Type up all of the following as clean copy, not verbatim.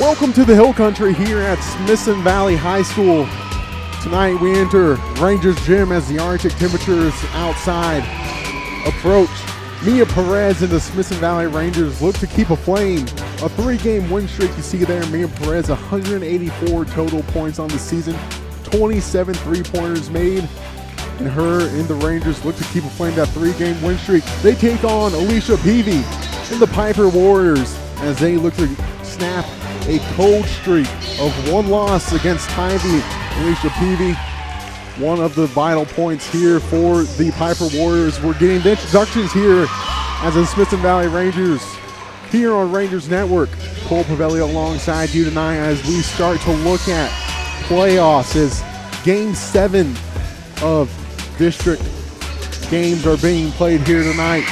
Welcome to the Hill Country here at Smithson Valley High School. Tonight we enter Rangers Gym as the Arctic temperatures outside approach. Pieper and the Smithson Valley Rangers look to keep aflame a 3-game win streak. You see there, Pieper 184 total points on the season, 27 3-pointers made. And her and the Rangers look to keep aflame that 3-game win streak. They take on Alicia Peavy and the Pieper Warriors as they look to snap a cold streak of 1 loss against Ivy. Alicia Peavy, one of the vital points here for the Pieper Warriors. We're getting the introductions here as the Smithson Valley Rangers here on Rangers Network. Cole Pavelli alongside you tonight as we start to look at playoffs as Game 7 of district games are being played here tonight.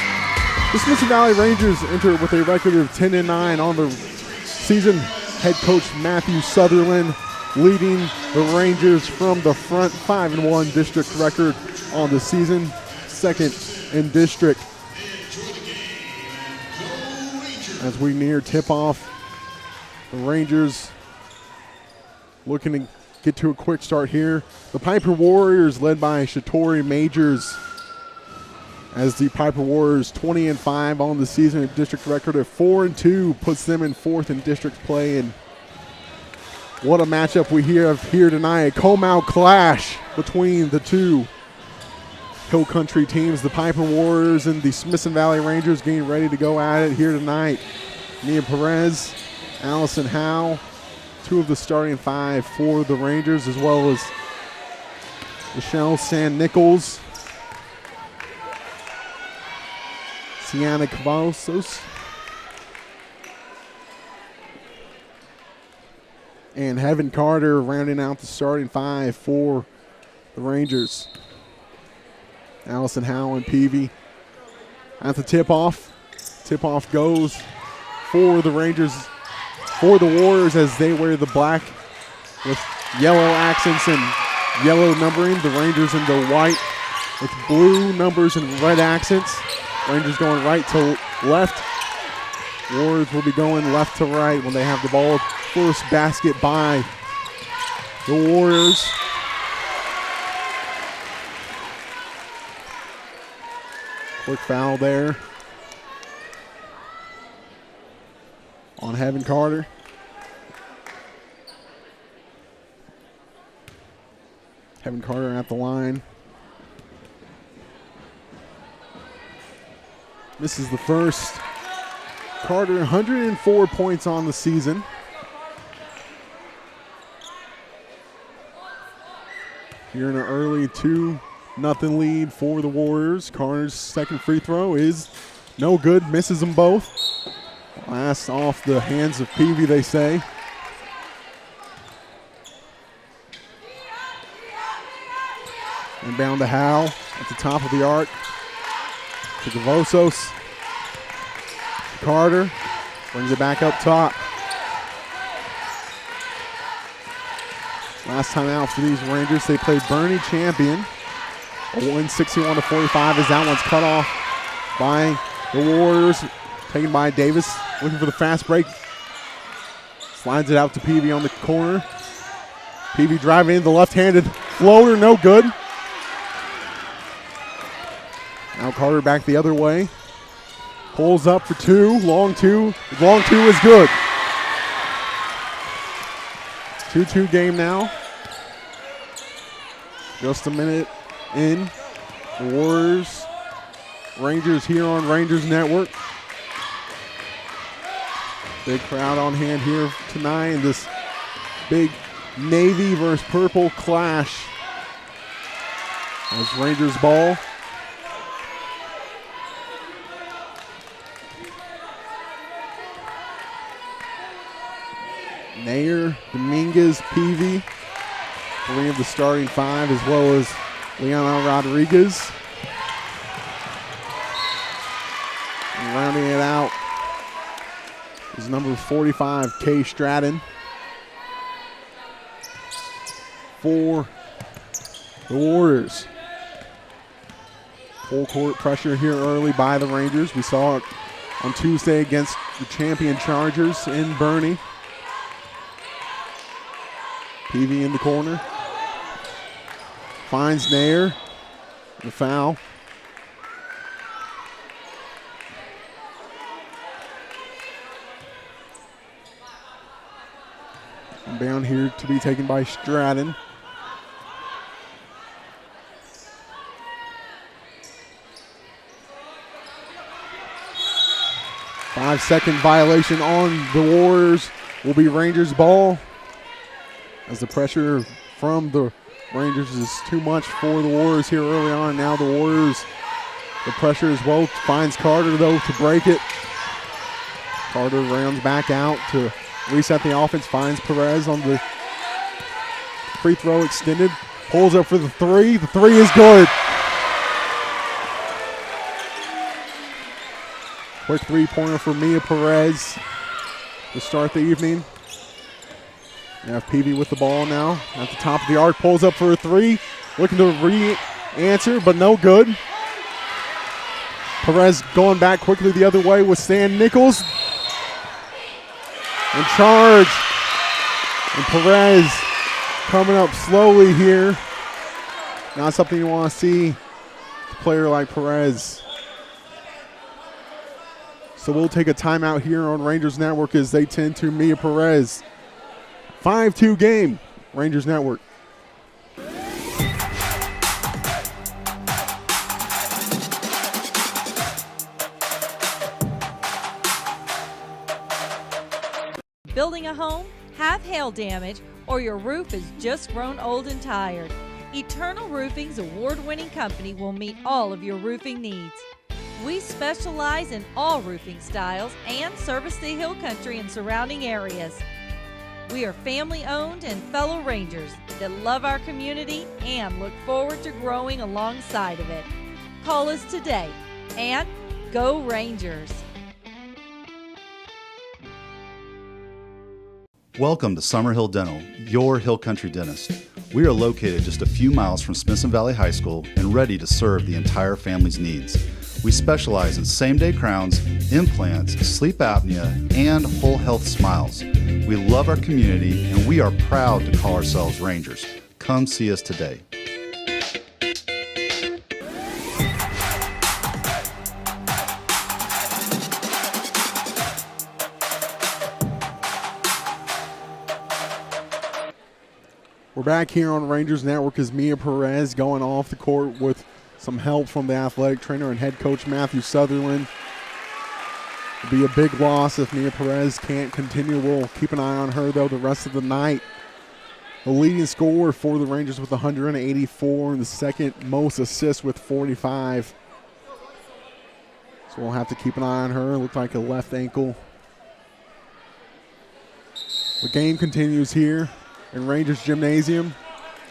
The Smithson Valley Rangers enter with a record of 10-9 on the season. Head coach Matthew Sutherland leading the Rangers from the front, 5-1 district record on the season, second in district. As we near tip-off, the Rangers looking to get to a quick start here. The Pieper Warriors led by Shatori Majors as the Pieper Warriors 20-5 on the season. A district record of 4-2 puts them in 4th in district play. And what a matchup we have here tonight. A Comau clash between the two Hill Country teams. The Pieper Warriors and the Smithson Valley Rangers getting ready to go at it here tonight. Mia Perez, Allison Howe, 2 of the starting 5 for the Rangers, as well as Michelle San Nichols, Sienna Cavazos, and Heaven Carter rounding out the starting 5 for the Rangers. Allison Howe and Peavy at the tip-off. Tip-off goes for the Rangers, for the Warriors, as they wear the black with yellow accents and yellow numbering. The Rangers in the white with blue numbers and red accents. Rangers going right to left. Warriors will be going left to right when they have the ball. First basket by the Warriors. Quick foul there on Heaven Carter. Heaven Carter at the line. This is the first. Carter, 104 points on the season. Here in an early 2-0 lead for the Warriors. Carter's second free throw is no good, misses them both. Last off the hands of Peavy, they say. Inbound to Howe at the top of the arc. To Gavosos. Carter brings it back up top. Last time out for these Rangers, they played Bernie Champion. A win 61-45 as that one's cut off by the Warriors. Taken by Davis, looking for the fast break. Slides it out to Peavy on the corner. Peavy driving in the left-handed floater, no good. Now Carter back the other way. Pulls up for 2, long 2. Long 2 is good. 2-2 game now. Just a minute in. The Warriors, Rangers here on Rangers Network. Big crowd on hand here tonight in this big Navy versus purple clash. As Rangers ball. Nair, Dominguez, Peavy, 3 of the starting 5, as well as Leona Rodriguez. And rounding it out is number 45, Kay Stratton. For the Warriors. Full court pressure here early by the Rangers. We saw it on Tuesday against the champion Chargers in Bernie. Peavy in the corner. Finds Nair. The foul. Down here to be taken by Stratton. Five-second violation on the Warriors. Will be Rangers ball, as the pressure from the Rangers is too much for the Warriors here early on. Now the Warriors, the pressure as well, finds Carter though to break it. Carter rounds back out to reset the offense, finds Perez on the free throw extended, pulls up for the three. The three is good. Quick three-pointer for Mia Perez to start the evening. We have Peavy with the ball now at the top of the arc, pulls up for a three, looking to re-answer, but no good. Perez going back quickly the other way with Stan Nichols. In charge. And Perez coming up slowly here. Not something you want to see a player like Perez. So we'll take a timeout here on Rangers Network as they tend to Mia Perez. 5-2 game, Rangers Network. Building a home, have hail damage, or your roof is just grown old and tired. Eternal Roofing's award-winning company will meet all of your roofing needs. We specialize in all roofing styles and service the Hill Country and surrounding areas. We are family-owned and fellow Rangers that love our community and look forward to growing alongside of it. Call us today and go Rangers! Welcome to Summerhill Dental, your Hill Country dentist. We are located just a few miles from Smithson Valley High School and ready to serve the entire family's needs. We specialize in same-day crowns, implants, sleep apnea, and whole health smiles. We love our community and we are proud to call ourselves Rangers. Come see us today. We're back here on Rangers Network as Mia Perez going off the court with some help from the athletic trainer and head coach Matthew Sutherland. It'll be a big loss if Mia Perez can't continue. We'll keep an eye on her, though, the rest of the night. The leading scorer for the Rangers with 184 and the second most assists with 45. So we'll have to keep an eye on her. Looked like a left ankle. The game continues here in Rangers Gymnasium.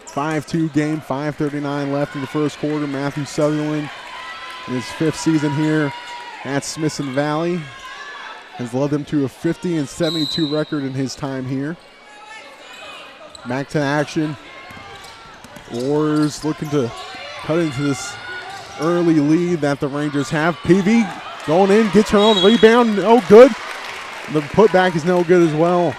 5-2 game, 5:39 left in the first quarter. Matthew Sutherland, in his fifth season here at Smithson Valley, has led them to a 50-72 record in his time here. Back to action. Warriors looking to cut into this early lead that the Rangers have. Peavy going in, gets her own rebound, no good. The putback is no good as well.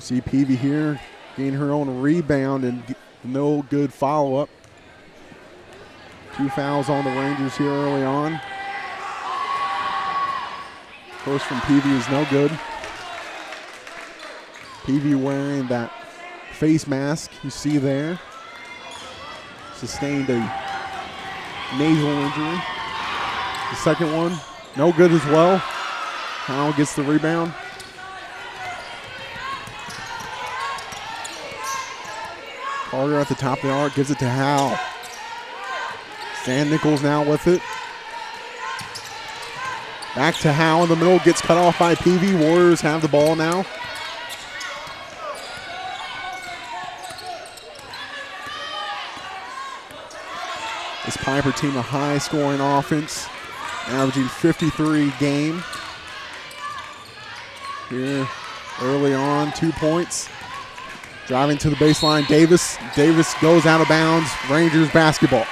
See Peavy here getting her own rebound and no good follow-up. 2 fouls on the Rangers here early on. First from Peavy is no good. Peavy wearing that face mask you see there. Sustained a nasal injury. The second one, no good as well. Howell gets the rebound. Carter at the top of the arc, gives it to Howell. Stan Nichols now with it. Back to Howell in the middle, gets cut off by Peavy. Warriors have the ball now. This Pieper team a high-scoring offense, averaging 53 a game. Here early on, 2 points. Driving to the baseline, Davis. Davis goes out of bounds. Rangers basketball.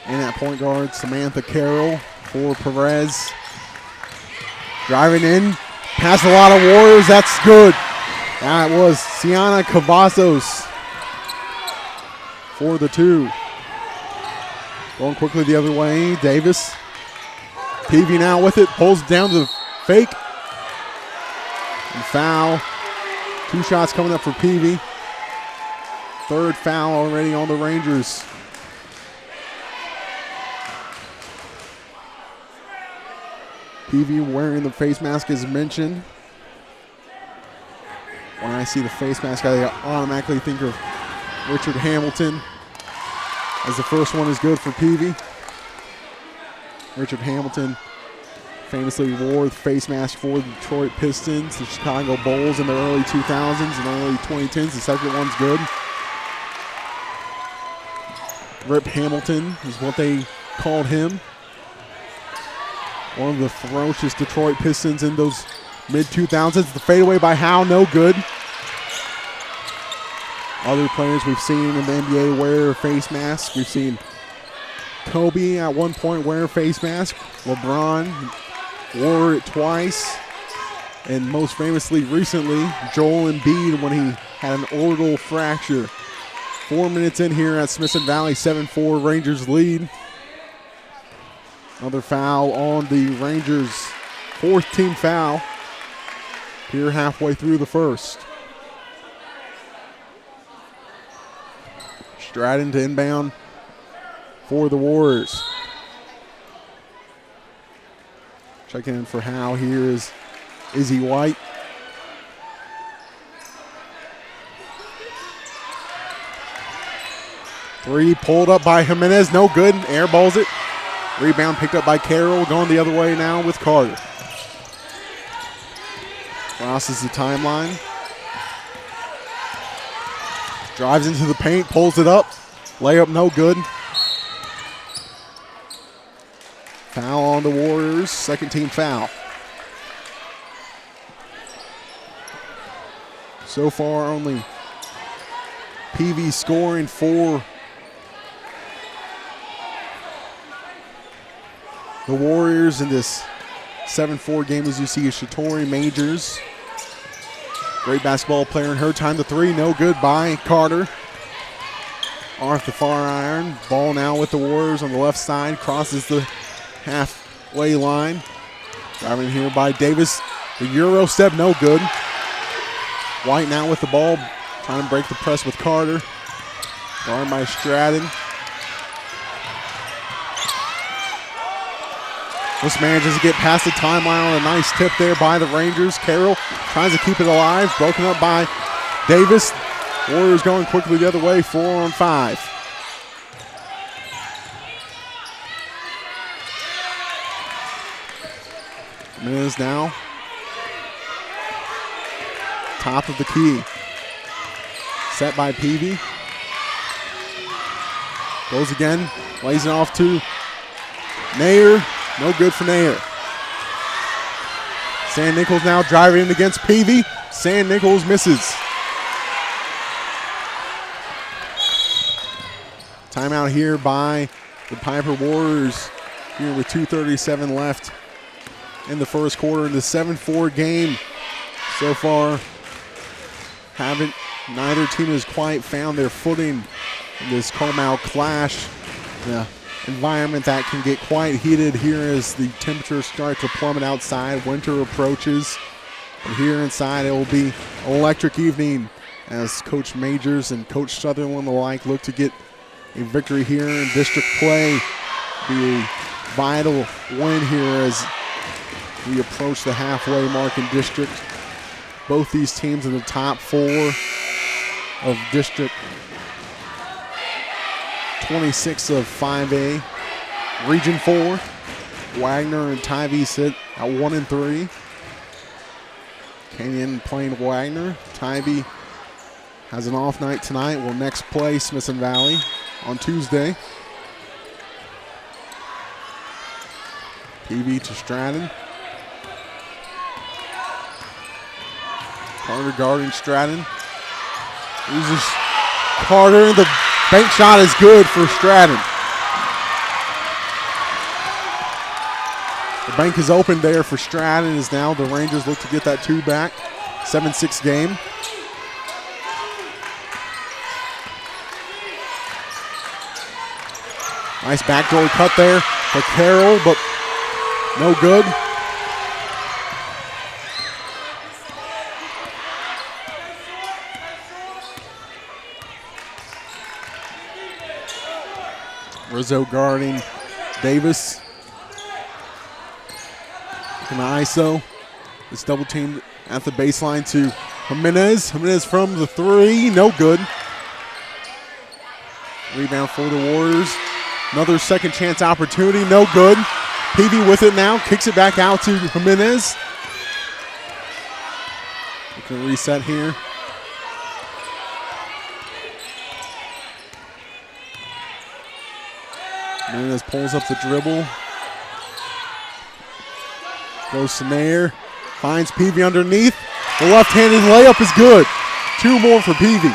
And at point guard, Samantha Carroll for Perez. Driving in, past a lot of Warriors, that's good. That was Sienna Cavazos for the 2. Going quickly the other way, Davis. Peavy now with it, pulls down to the fake. And foul. 2 shots coming up for Peavy. 3rd foul already on the Rangers. Peavy wearing the face mask as mentioned. When I see the face mask, I automatically think of Richard Hamilton, as the first one is good for Peavy. Richard Hamilton famously wore the face mask for the Detroit Pistons, the Chicago Bulls in the early 2000s and early 2010s. The second one's good. Rip Hamilton is what they called him. One of the ferocious Detroit Pistons in those mid-2000s. The fadeaway by Howe, no good. Other players we've seen in the NBA wear a face mask. We've seen Kobe at one point wear a face mask. LeBron wore it twice. And most famously recently, Joel Embiid when he had an orbital fracture. 4 minutes in here at Smithson Valley, 7-4 Rangers lead. Another foul on the Rangers, 4th team foul here halfway through the first. Stratton to inbound for the Warriors. Checking in for Howe here is Izzy White. Three pulled up by Jimenez, no good, airballs it. Rebound picked up by Carroll, going the other way now with Carter. Crosses the timeline. Drives into the paint, pulls it up. Layup no good. Foul on the Warriors, 2nd team foul. So far only Peavy scoring for the Warriors in this 7-4 game. As you see, is Shatori Majors. Great basketball player in her time. The 3, no good by Carter. Off the far iron. Ball now with the Warriors on the left side. Crosses the halfway line. Driving here by Davis. The Euro step, no good. White now with the ball. Trying to break the press with Carter. Guarded by Stratton. Just manages to get past the timeline on a nice tip there by the Rangers. Carroll tries to keep it alive. Broken up by Davis. Warriors going quickly the other way, 4-on-5. Jimenez now. Top of the key. Set by Peavy. Goes again. Lays it off to Nair. No good for Nair. San Nichols now driving in against Peavy. San Nichols misses. Timeout here by the Pieper Warriors here with 2:37 left in the first quarter in the 7-4 game. So far, neither team has quite found their footing in this Comau clash. The environment that can get quite heated here as the temperatures start to plummet outside. Winter approaches. And here inside, it will be an electric evening as Coach Majors and Coach Sutherland alike look to get a victory here in district play. Be a vital win here as we approach the halfway mark in district. Both these teams in the top 4 of district 26 of 5A. Region 4, Wagner and Tivy sit at 1-3. Kenyon playing Wagner. Tivy has an off night tonight. Will next play Smithson Valley on Tuesday. Peavy to Stratton. Carter guarding Stratton. Loses Carter. The bank shot is good for Stratton. The bank is open there for Stratton as now the Rangers look to get that 2 back. 7-6 game. Nice backdoor cut there for Carroll, but no good. Rizzo guarding Davis. Looking to ISO. It's double teamed at the baseline to Jimenez. Jimenez from the 3, no good. Rebound for the Warriors. Another second chance opportunity, no good. Peavy with it now, kicks it back out to Jimenez. Looking to reset here. Jimenez pulls up the dribble. Goes to Nair. Finds Peavy underneath. The left-handed layup is good. 2 more for Peavy.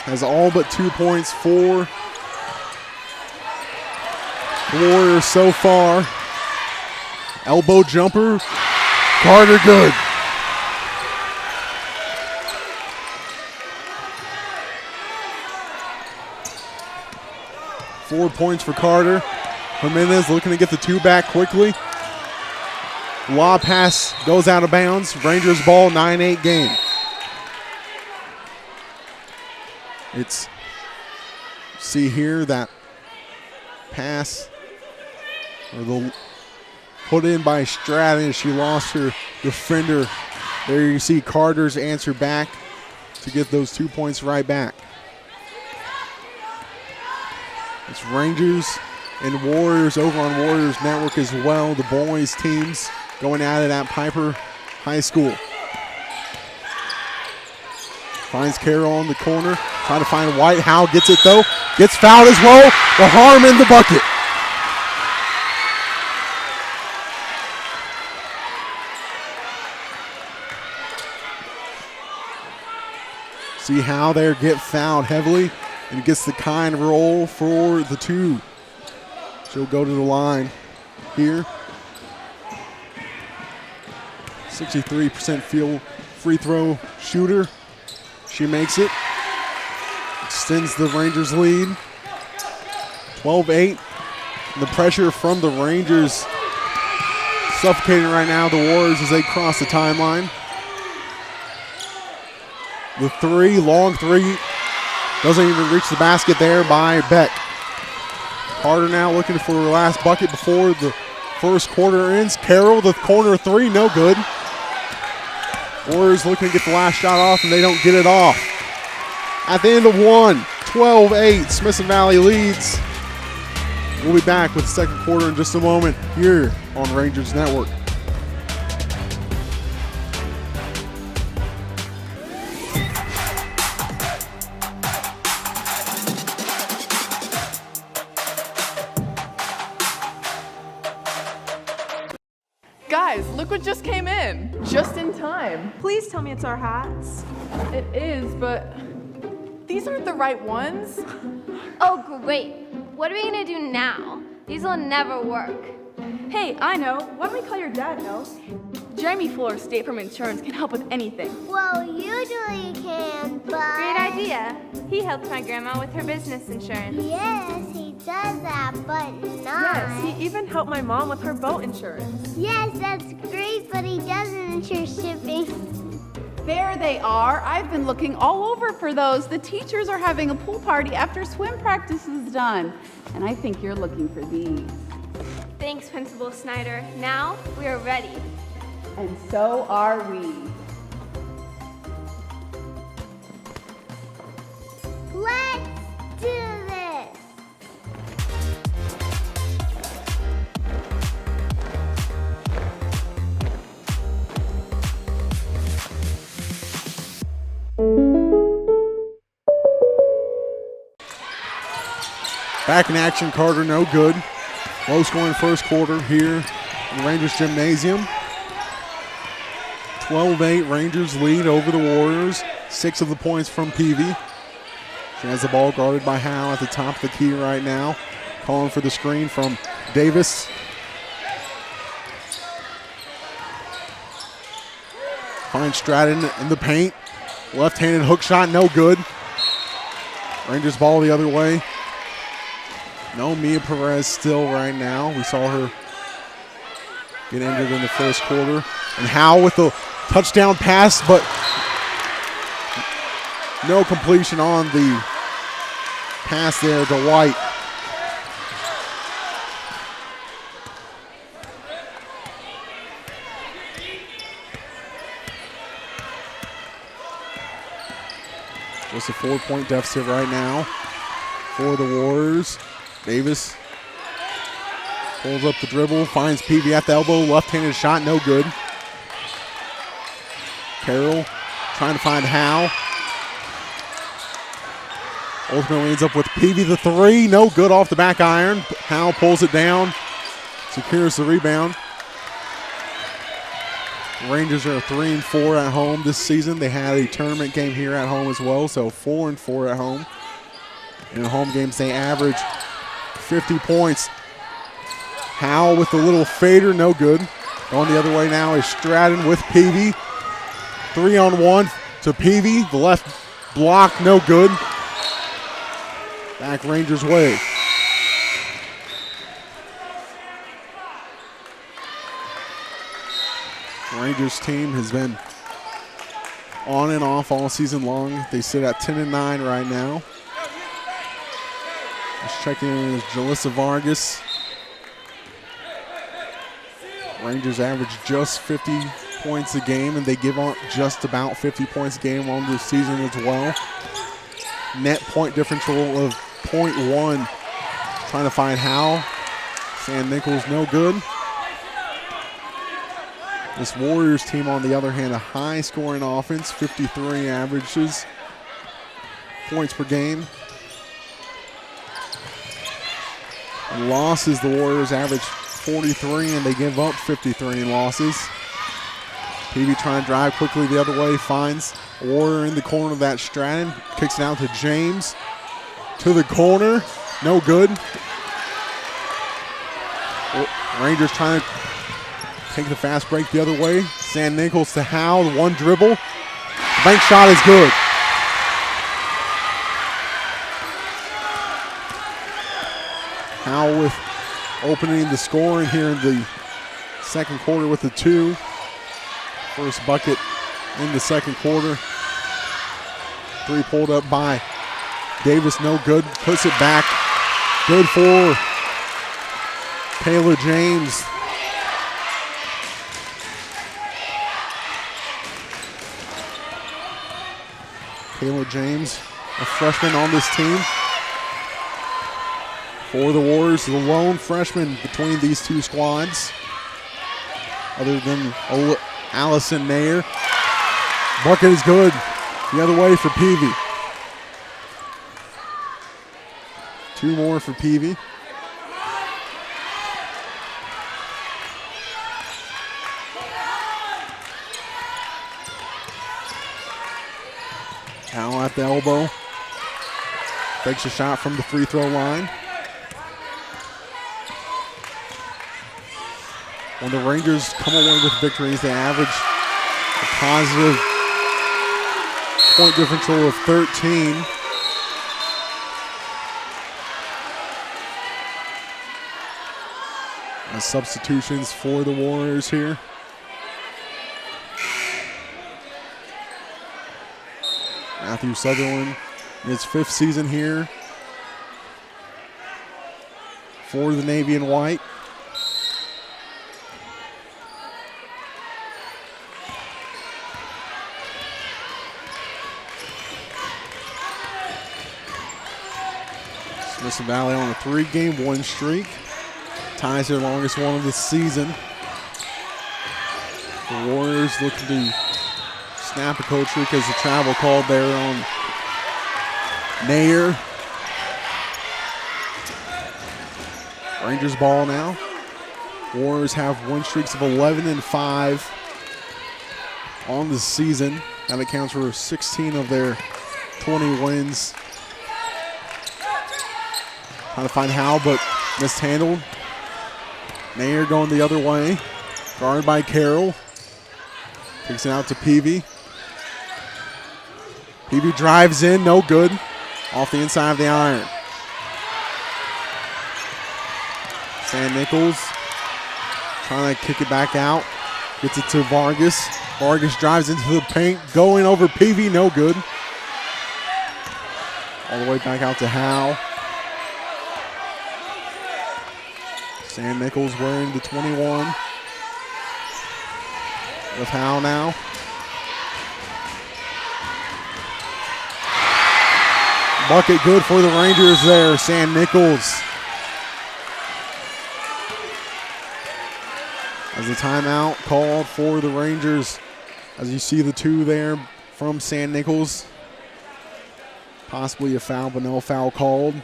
Has all but 2 points for the Warriors so far. Elbow jumper. Carter good. Four points for Carter. Jimenez looking to get the 2 back quickly. Lob pass goes out of bounds. Rangers ball, 9-8 game. It's, see here, that pass, or the put in by Stratton. She lost her defender. There you see Carter's answer back to get those 2 points right back. It's Rangers and Warriors over on Warriors Network as well. The boys teams going at it at Pieper High School. Finds Carroll on the corner. Trying to find White. Howe gets it though. Gets fouled as well. The harm in the bucket. See Howe there get fouled heavily and gets the kind roll for the 2. She'll go to the line here. 63% field free throw shooter. She makes it. Extends the Rangers lead. 12-8. The pressure from the Rangers suffocating right now the Warriors as they cross the timeline. The 3, long 3. Doesn't even reach the basket there by Beck. Carter now looking for her last bucket before the first quarter ends. Carroll, the corner 3, no good. Warriors looking to get the last shot off, and they don't get it off. At the end of 1, 12-8, Smithson Valley leads. We'll be back with the second quarter in just a moment here on Rangers Network. Guys, look what just came in. Just in time. Please tell me it's our hats. It is, but these aren't the right ones. Oh, great. What are we gonna do now? These will never work. Hey, I know. Why don't we call your dad, no? Jeremy Fuller, State Farm Insurance, can help with anything. Well, usually you can, but... Great idea. He helped my grandma with her business insurance. Yes, he does that, but not... Yes, he even helped my mom with her boat insurance. Yes, that's great, but he doesn't insure shipping. There they are. I've been looking all over for those. The teachers are having a pool party after swim practice is done. And I think you're looking for these. Thanks, Principal Snyder. Now we are ready. And so are we. Let's do this. Back in action, Carter, no good. Low scoring first quarter here in the Rangers Gymnasium. 12-8, Rangers lead over the Warriors. 6 of the points from Peavy. She has the ball guarded by Howe at the top of the key right now. Calling for the screen from Davis. Finds Stratton in the paint. Left-handed hook shot, no good. Rangers ball the other way. No Mia Perez still right now. We saw her get injured in the first quarter. And Howe with the touchdown pass, but no completion on the pass there to White. Just a 4-point deficit right now for the Warriors. Davis pulls up the dribble, finds Peavy at the elbow, left-handed shot, no good. Carroll trying to find Howe. Ultimately ends up with Peavy the three, no good off the back iron. Howe pulls it down, secures the rebound. Rangers are 3-4 at home this season. They had a tournament game here at home as well, so 4-4 at home. In home games, they average 50 points. Howe with the little fader, no good. Going the other way now is Stratton with Peavy. 3-on-1 to Peavy. The left block, no good. Back Rangers' way. Rangers team has been on and off all season long. They sit at 10-9 right now. Just checking in with Jalissa Vargas. Rangers average just 50 points a game, and they give up just about 50 points a game on this season as well. Net point differential of 0.1. Trying to find Howe. San Nichols, no good. This Warriors team, on the other hand, a high-scoring offense, 53 averages points per game. In losses, the Warriors average 43, and they give up 53 in losses. Peavy trying to drive quickly the other way, finds Warrior in the corner of that Stratton, kicks it out to James. To the corner, no good. Rangers trying to take the fast break the other way. San Nichols to Howe, one dribble. The bank shot is good. Howe with opening the scoring here in the second quarter with the two. First bucket in the second quarter. Three pulled up by Davis, no good. Puts it back. Good for Taylor James. Taylor James, a freshman on this team. For the Warriors, the lone freshman between these two squads, other than Allison Nair. Bucket is good. The other way for Peavy. Two more for Peavy. Howe at the elbow. Takes a shot from the free throw line. When the Rangers come away with victories, they average a positive point differential of 13. As substitutions for the Warriors here. Matthew Sutherland in his fifth season here for the Navy and White. Smithson Valley on a 3-game win streak. Ties their longest one of the season. The Warriors looking to snap a coach streak as the travel called there on Nair. Rangers ball now. Warriors have win streaks of 11-5 on the season. That accounts for 16 of their 20 wins Trying to find Howe, but mishandled. Nair going the other way. Guarded by Carroll. Kicks it out to Peavy. Peavy drives in, no good. Off the inside of the iron. San Nichols trying to kick it back out. Gets it to Vargas. Vargas drives into the paint. Going over Peavy, no good. All the way back out to Howe. San Nichols wearing the 21. With Howe now. Bucket good for the Rangers there, San Nichols. As the timeout called for the Rangers, as you see the two there from San Nichols. Possibly a foul, but no foul called.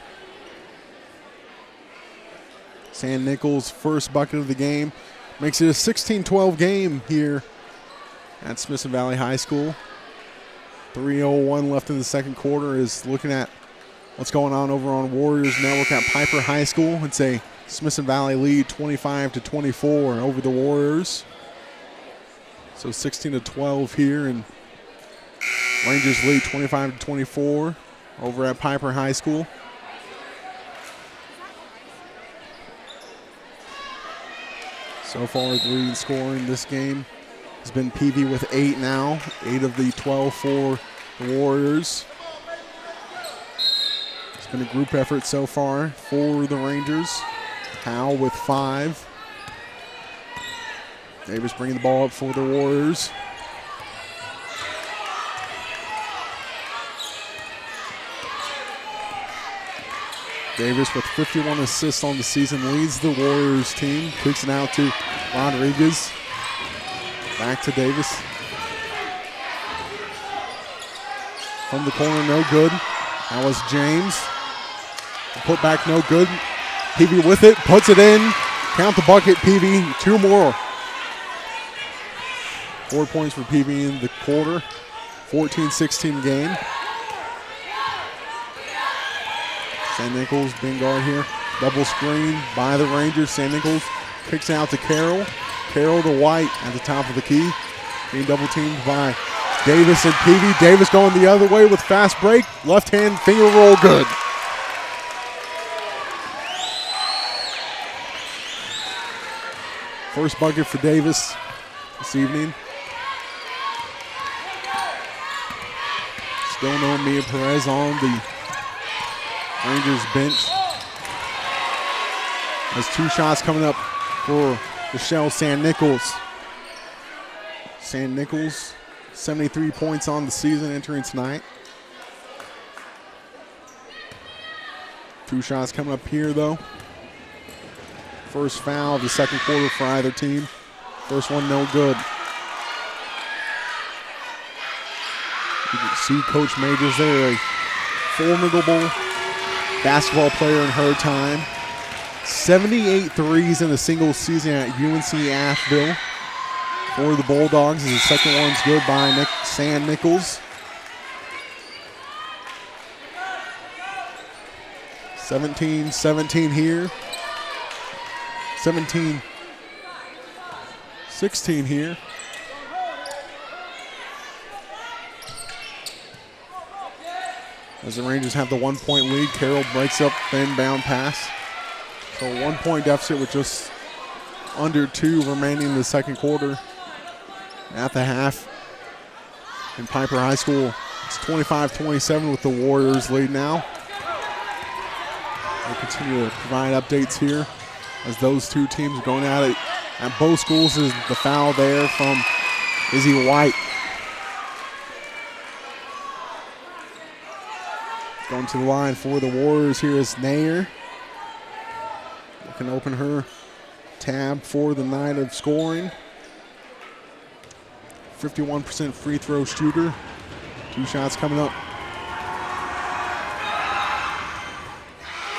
San Nichols' first bucket of the game makes it a 16-12 game here at Smithson Valley High School. 3:01 left in the second quarter. Is looking at what's going on over on Warriors Network at Pieper High School. It's a Smithson Valley lead 25-24 over the Warriors. So 16-12 here, and Rangers lead 25-24 over at Pieper High School. So far, the leading scorer in this game has been Peavy with 8 now. 8 of the 12 for the Warriors. It's been a group effort so far for the Rangers. Howe with 5. Davis bringing the ball up for the Warriors. Davis with 51 assists on the season leads the Warriors team. Kicks it out to Rodriguez. Back to Davis. From the corner, no good. That was James. The putback, no good. Peavy with it, puts it in. Count the bucket, Peavy. 2 more. 4 points for Peavy in the quarter. 14-16 game. San Nichols being guard here. Double screen by the Rangers. San Nichols kicks out to Carroll. Carroll to White at the top of the key. Being double teamed by Davis and Peavy. Davis going the other way with fast break. Left hand finger roll, good. First bucket for Davis this evening. Still no Mia Perez on the Rangers bench. There's 2 shots coming up for Michelle San Nichols. San Nichols, 73 points on the season entering tonight. 2 shots coming up here though. First foul of the second quarter for either team. First one no good. You can see Coach Majors there, a formidable basketball player in her time. 78 threes in a single season at UNC Asheville for the Bulldogs. The second one's good by San Nichols. 17-17 here. 17-16 here. As the Rangers have the 1-point lead, Carroll breaks up the inbound pass. So a 1-point deficit with just under 2 remaining in the second quarter. At the half in Pieper High School, it's 25-27 with the Warriors lead now. We'll continue to provide updates here as those two teams are going at it. At both schools is the foul there from Izzy White. Going to the line for the Warriors here is Nair. Looking to open her tab for the night of scoring. 51% free throw shooter. 2 shots coming up.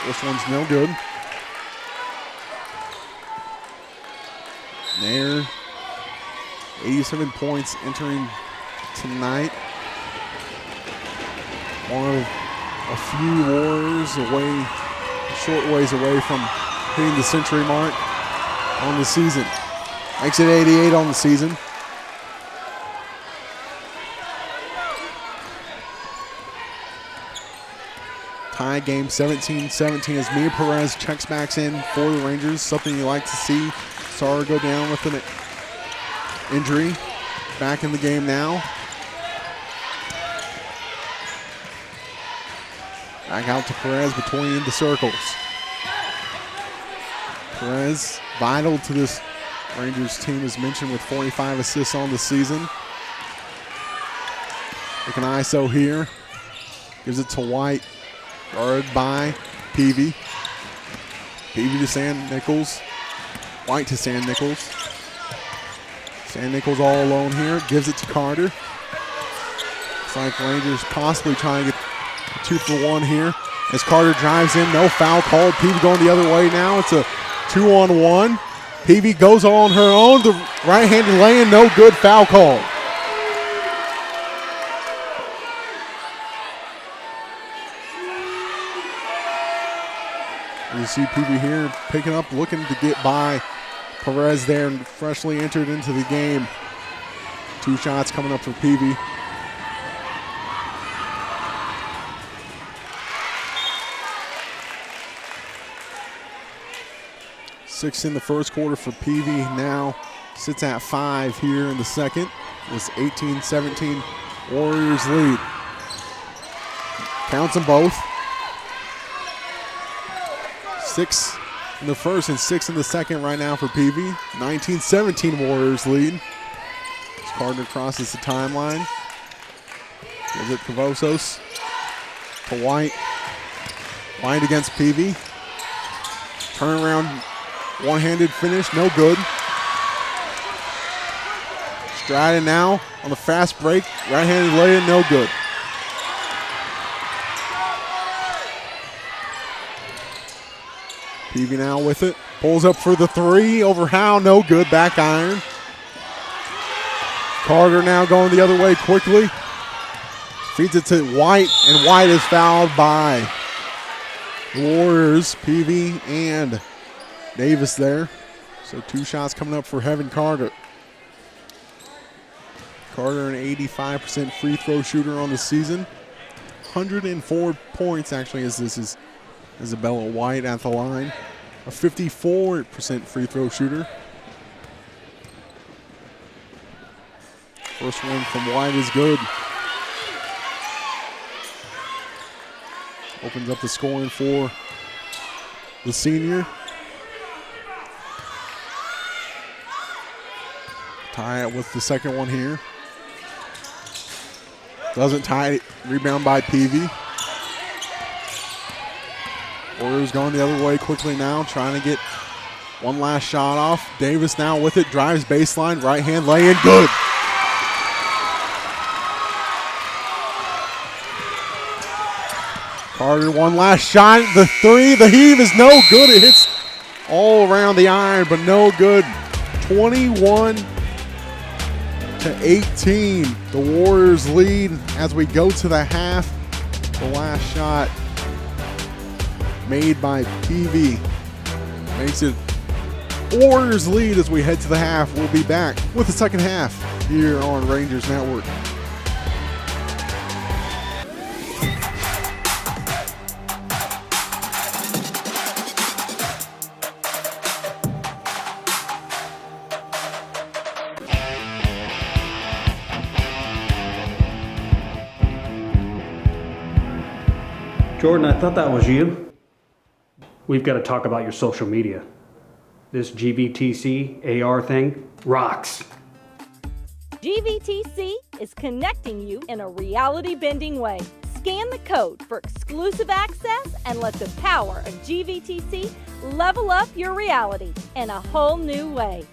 This one's no good. Nair, 87 points entering tonight. One of a few Warriors away short ways away from hitting the century mark on the season. Makes it 88 on the season. Tie game 17-17 as Mia Perez checks back in for the Rangers. Something you like to see. Saw her go down with an injury. Back in the game now. Back out to Perez between the circles. Perez, vital to this Rangers team, as mentioned, with 45 assists on the season. Like an ISO here. Gives it to White. Guarded by Peavy. Peavy to San Nichols. White to San Nichols. San Nichols all alone here. Gives it to Carter. Looks like Rangers possibly trying to get 2-for-1 here. As Carter drives in, no foul called. Peavy going the other way now. It's a 2-on-1. Peavy goes on her own. The right-handed lay-in, no good, foul call. You see Peavy here picking up, looking to get by Perez there, and freshly entered into the game. 2 shots coming up for Peavy. Six in the first quarter for Peavy. Now sits at 5 here in the second. This 18-17 Warriors lead. Counts them both. 6 in the first and 6 in the second right now for Peavy. 19-17 Warriors lead. As Carter crosses the timeline. Gives it Cavosos to White. White against Peavy. Turnaround, one-handed finish, no good. Stratton now on the fast break. Right-handed lay-in, no good. Peavy now with it. Pulls up for the 3 over Howe. No good. Back iron. Carter now going the other way quickly. Feeds it to White, and White is fouled by the Warriors. Peavy and Davis there. So 2 shots coming up for Heaven Carter. Carter, an 85% free throw shooter on the season. 104 points actually, as this is Isabella White at the line. A 54% free throw shooter. First one from White is good. Opens up the scoring for the senior. Tie it with the second one here. Doesn't tie it. Rebound by Peavy. Warriors going the other way quickly now, trying to get one last shot off. Davis now with it, drives baseline, right hand lay in, good. Carter, one last shot, the 3, the heave is no good. It hits all around the iron, but no good. 21-18, the Warriors lead as we go to the half. The last shot made by Peavy makes it Warriors lead as we head to the half. We'll be back with the second half here on Rangers Network. Jordan, I thought that was you. We've got to talk about your social media. This GVTC AR thing rocks. GVTC is connecting you in a reality-bending way. Scan the code for exclusive access and let the power of GVTC level up your reality in a whole new way.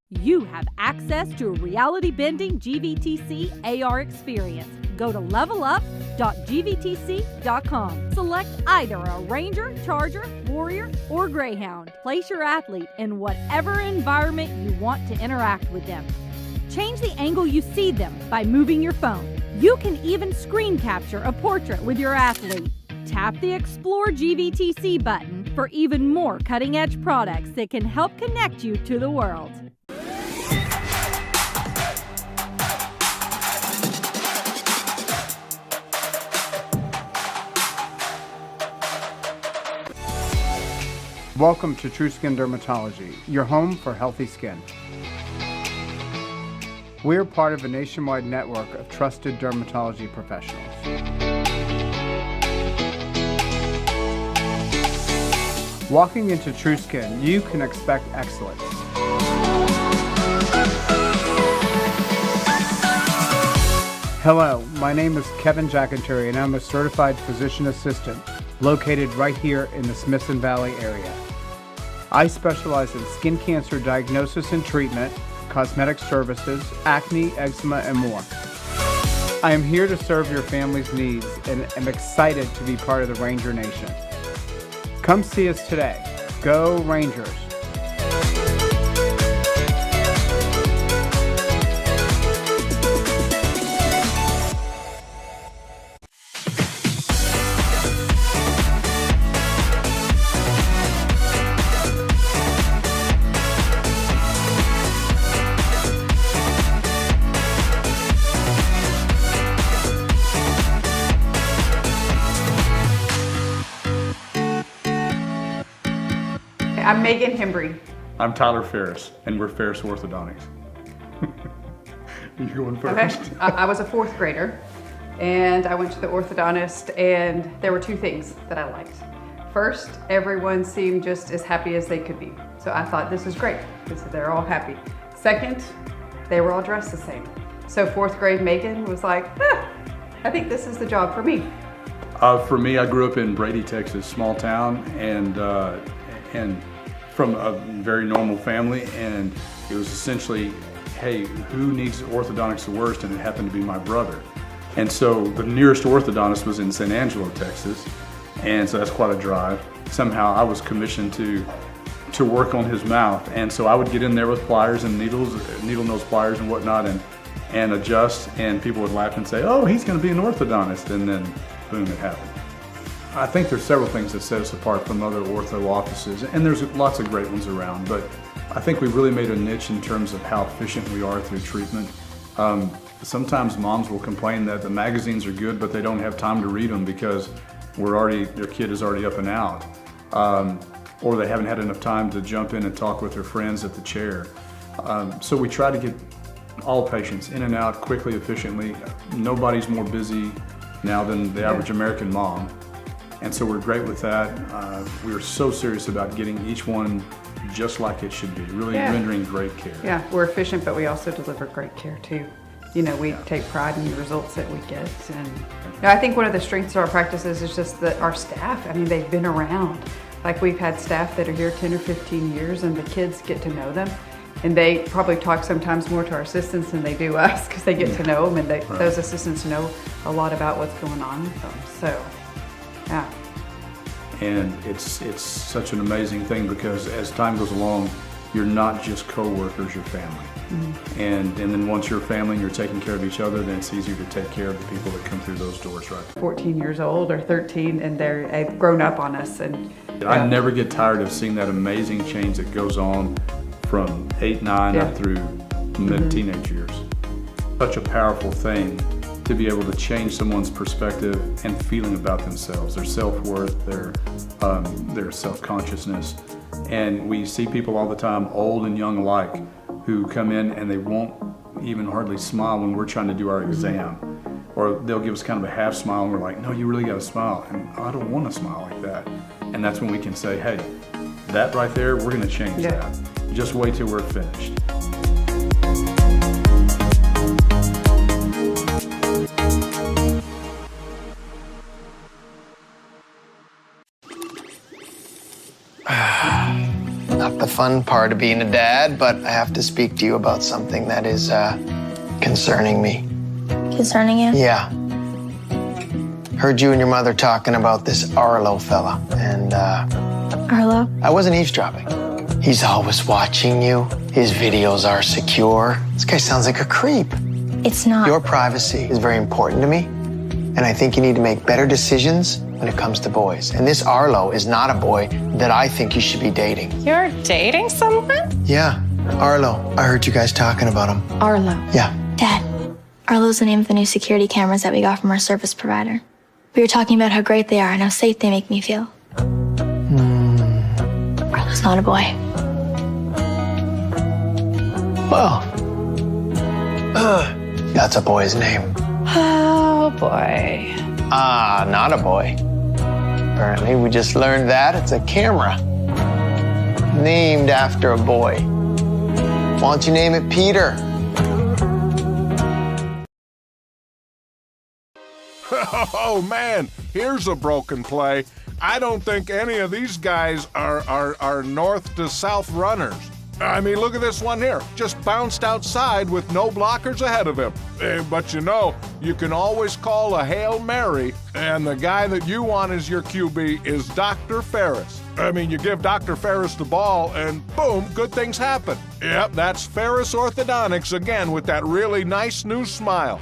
You have access to a reality-bending GVTC AR experience. Go to levelup.gvtc.com. Select either a Ranger, Charger, Warrior, or Greyhound. Place your athlete in whatever environment you want to interact with them. Change the angle you see them by moving your phone. You can even screen capture a portrait with your athlete. Tap the Explore GVTC button for even more cutting-edge products that can help connect you to the world. Welcome to True Skin Dermatology, your home for healthy skin. We're part of a nationwide network of trusted dermatology professionals. Walking into True Skin, you can expect excellence. Hello, my name is Kevin Jackentary, and I'm a certified physician assistant located right here in the Smithson Valley area. I specialize in skin cancer diagnosis and treatment, cosmetic services, acne, eczema, and more. I am here to serve your family's needs and am excited to be part of the Ranger Nation. Come see us today. Go Rangers! I'm Megan Hembry. I'm Tyler Ferris, and we're Ferris Orthodontics. You're going first. Okay. I was a fourth grader, and I went to the orthodontist, and there were two things that I liked. First, everyone seemed just as happy as they could be. So I thought, this is great, because they're all happy. Second, they were all dressed the same. So fourth grade Megan was like, I think this is the job for me. For me, I grew up in Brady, Texas, small town, and from a very normal family, and it was essentially, hey, who needs orthodontics the worst? And it happened to be my brother. And so the nearest orthodontist was in San Angelo, Texas, and so that's quite a drive. Somehow I was commissioned to work on his mouth, and so I would get in there with pliers and needles, needle nose pliers and whatnot, and adjust, and people would laugh and say, oh, he's gonna be an orthodontist, and then boom, it happened. I think there's several things that set us apart from other ortho offices, and there's lots of great ones around, but I think we've really made a niche in terms of how efficient we are through treatment. Sometimes moms will complain that the magazines are good, but they don't have time to read them because their kid is already up and out, or they haven't had enough time to jump in and talk with their friends at the chair. So we try to get all patients in and out quickly, efficiently. Nobody's more busy now than the average American mom. And so we're great with that. We are so serious about getting each one just like it should be, really rendering great care. Yeah, we're efficient, but we also deliver great care too. You know, we take pride in the results that we get. And I think one of the strengths of our practices is just that our staff, I mean, they've been around. Like we've had staff that are here 10 or 15 years, and the kids get to know them. And they probably talk sometimes more to our assistants than they do us, because they get to know them, and those assistants know a lot about what's going on with them. So, yeah. And it's such an amazing thing, because as time goes along, you're not just co-workers, you're family. Mm-hmm. And then once you're family and you're taking care of each other, then it's easier to take care of the people that come through those doors, right? 14 years old or 13, and they've grown up on us. And I never get tired of seeing that amazing change that goes on from 8, 9 up through mid-teenage years. Such a powerful thing to be able to change someone's perspective and feeling about themselves, their self-worth, their self-consciousness. And we see people all the time, old and young alike, who come in and they won't even hardly smile when we're trying to do our exam. Or they'll give us kind of a half smile, and we're like, no, you really gotta smile. And I don't wanna smile like that. And that's when we can say, hey, that right there, we're gonna change that. Just wait till we're finished. Not the fun part of being a dad, but I have to speak to you about something that is concerning me. Concerning you? Yeah. Heard you and your mother talking about this Arlo fella, and Arlo? I wasn't eavesdropping. He's always watching you. His videos are secure. This guy sounds like a creep. It's not. Your privacy is very important to me, and I think you need to make better decisions when it comes to boys. And this Arlo is not a boy that I think you should be dating. You're dating someone? Yeah, Arlo. I heard you guys talking about him. Arlo. Yeah. Dad, Arlo's the name of the new security cameras that we got from our service provider. We were talking about how great they are and how safe they make me feel. Arlo's not a boy. Well, that's a boy's name. Oh, boy. Ah, not a boy. Apparently, we just learned that it's a camera named after a boy. Why don't you name it Peter? Oh, man, here's a broken play. I don't think any of these guys are north to south runners. I mean, look at this one here. Just bounced outside with no blockers ahead of him. But you know, you can always call a Hail Mary, and the guy that you want as your QB is Dr. Ferris. I mean, you give Dr. Ferris the ball, and boom, good things happen. Yep, that's Ferris Orthodontics again with that really nice new smile.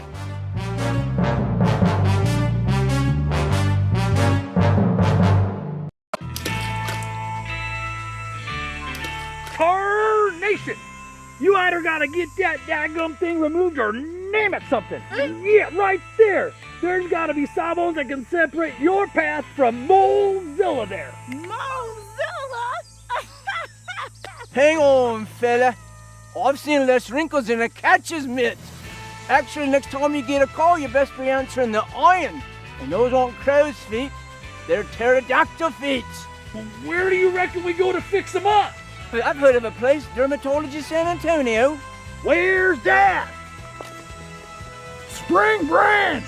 Tarnation! You either gotta get that daggum thing removed or name it something. Yeah, right there. There's gotta be sawbones that can separate your path from Molezilla there. Molezilla? Hang on, fella. I've seen less wrinkles in a catcher's mitt. Actually, next time you get a call, you best be answering the iron. And those aren't crow's feet. They're pterodactyl feet. Well, where do you reckon we go to fix them up? I've heard of a place, Dermatology San Antonio. Where's that? Spring Branch!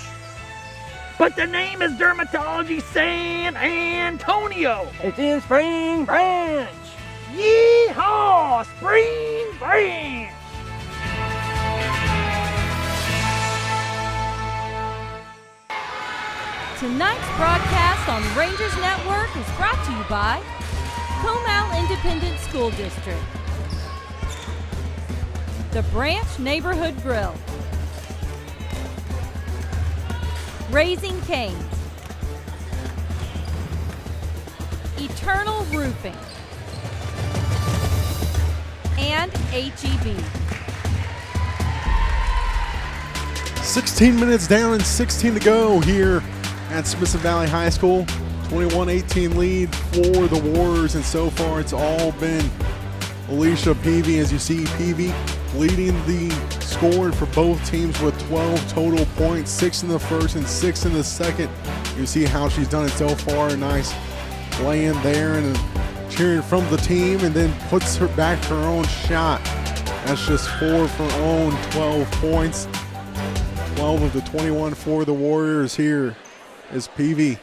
But the name is Dermatology San Antonio. It's in Spring Branch. Yeehaw! Spring Branch! Tonight's broadcast on Rangers Network is brought to you by Comal Independent School District, the Branch Neighborhood Grill, Raising Cane's, Eternal Roofing, and HEB. 16 minutes down and 16 to go here at Smithson Valley High School. 21-18 lead for the Warriors, and so far it's all been Alicia Peavy. As you see, Peavy leading the scoring for both teams with 12 total points, 6 in the first and 6 in the second. You see how she's done it so far. A nice lay-in there and cheering from the team, and then puts her back her own shot. That's just 4 for her own, 12 points. 12 of the 21 for the Warriors here is Peavy.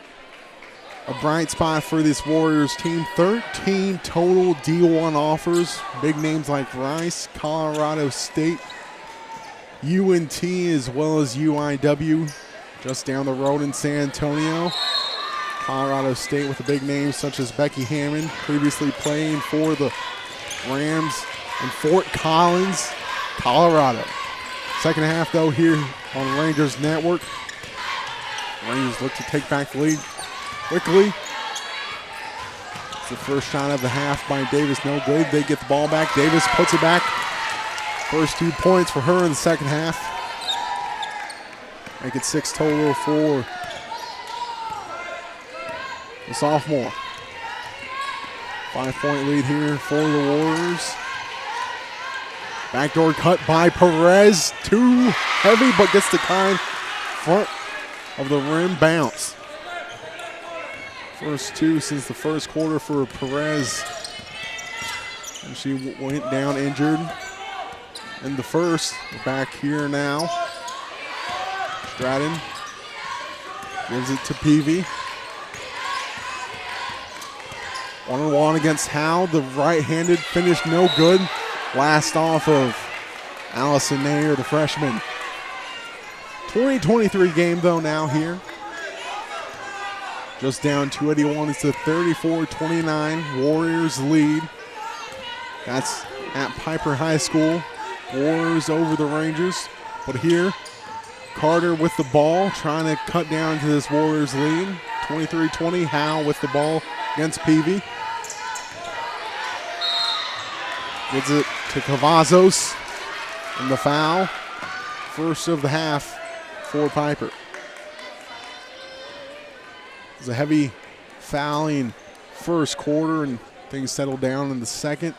A bright spot for this Warriors team. 13 total D1 offers. Big names like Rice, Colorado State, UNT, as well as UIW. Just down the road in San Antonio. Colorado State with the big names such as Becky Hammond, previously playing for the Rams in Fort Collins, Colorado. Second half, though, here on Rangers Network. Rangers look to take back the lead quickly. It's the first shot of the half by Davis, no good. They get the ball back. Davis puts it back. First 2 points for her in the second half. Make it 6 total for the sophomore. 5-point lead here for the Warriors. Backdoor cut by Perez. Too heavy, but gets the kind front of the rim bounce. First 2 since the first quarter for Perez. And she went down injured in the first. Back here now. Stratton gives it to Peavy. 1-on-1 against Howe. The right-handed finish no good. Last off of Allison Nair, the freshman. 20-23 game though now here. Just down 281. It's the 34-29 Warriors lead. That's at Pieper High School. Warriors over the Rangers. But here, Carter with the ball, trying to cut down to this Warriors lead. 23-20, Howe with the ball against Peavy. Gives it to Cavazos, and the foul. First of the half for Pieper. It was a heavy fouling first quarter, and things settled down in the second.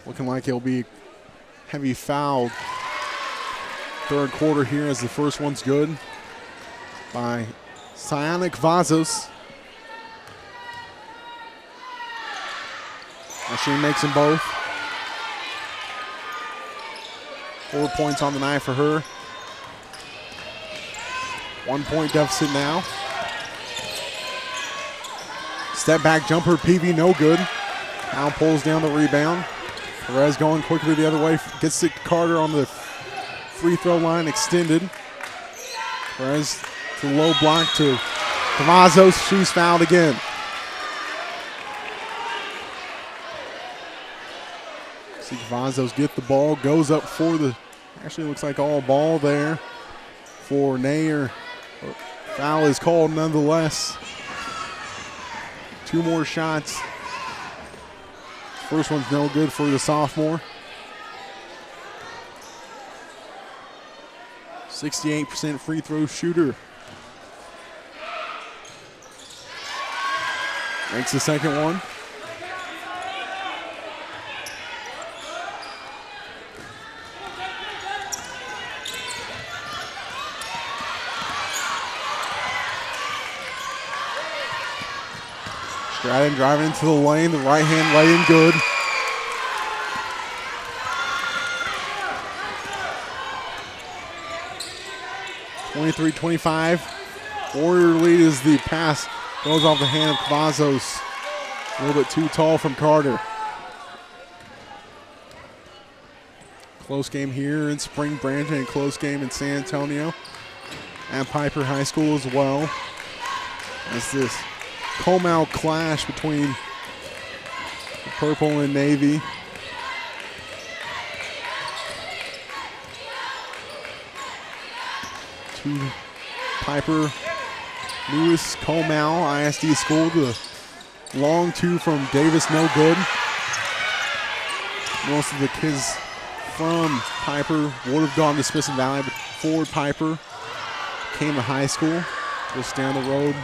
Looking like it'll be heavy foul third quarter here, as the first one's good by Sionic Vazos. She makes them both. 4 points on the night for her. 1 point deficit now. Step back jumper, PV, no good. Now pulls down the rebound. Perez going quickly the other way. Gets it to Carter on the free throw line, extended. Perez to low block to Cavazos. She's fouled again. See Cavazos get the ball, goes up for the, actually looks like all ball there for Nair. Foul is called nonetheless. 2 more shots. First one's no good for the sophomore. 68% free throw shooter. Makes the second one. Stratton driving into the lane, the right hand laying good. (23-25). Warrior lead as the pass goes off the hand of Cavazos. A little bit too tall from Carter. Close game here in Spring Branch and close game in San Antonio at Pieper High School as well. As this Comal clash between the purple and navy. To Pieper, Lewis, Comal, ISD school. The long two from Davis, no good. Most of the kids from Pieper would have gone to Smithson Valley, but Ford Pieper came to high school. Just down the road,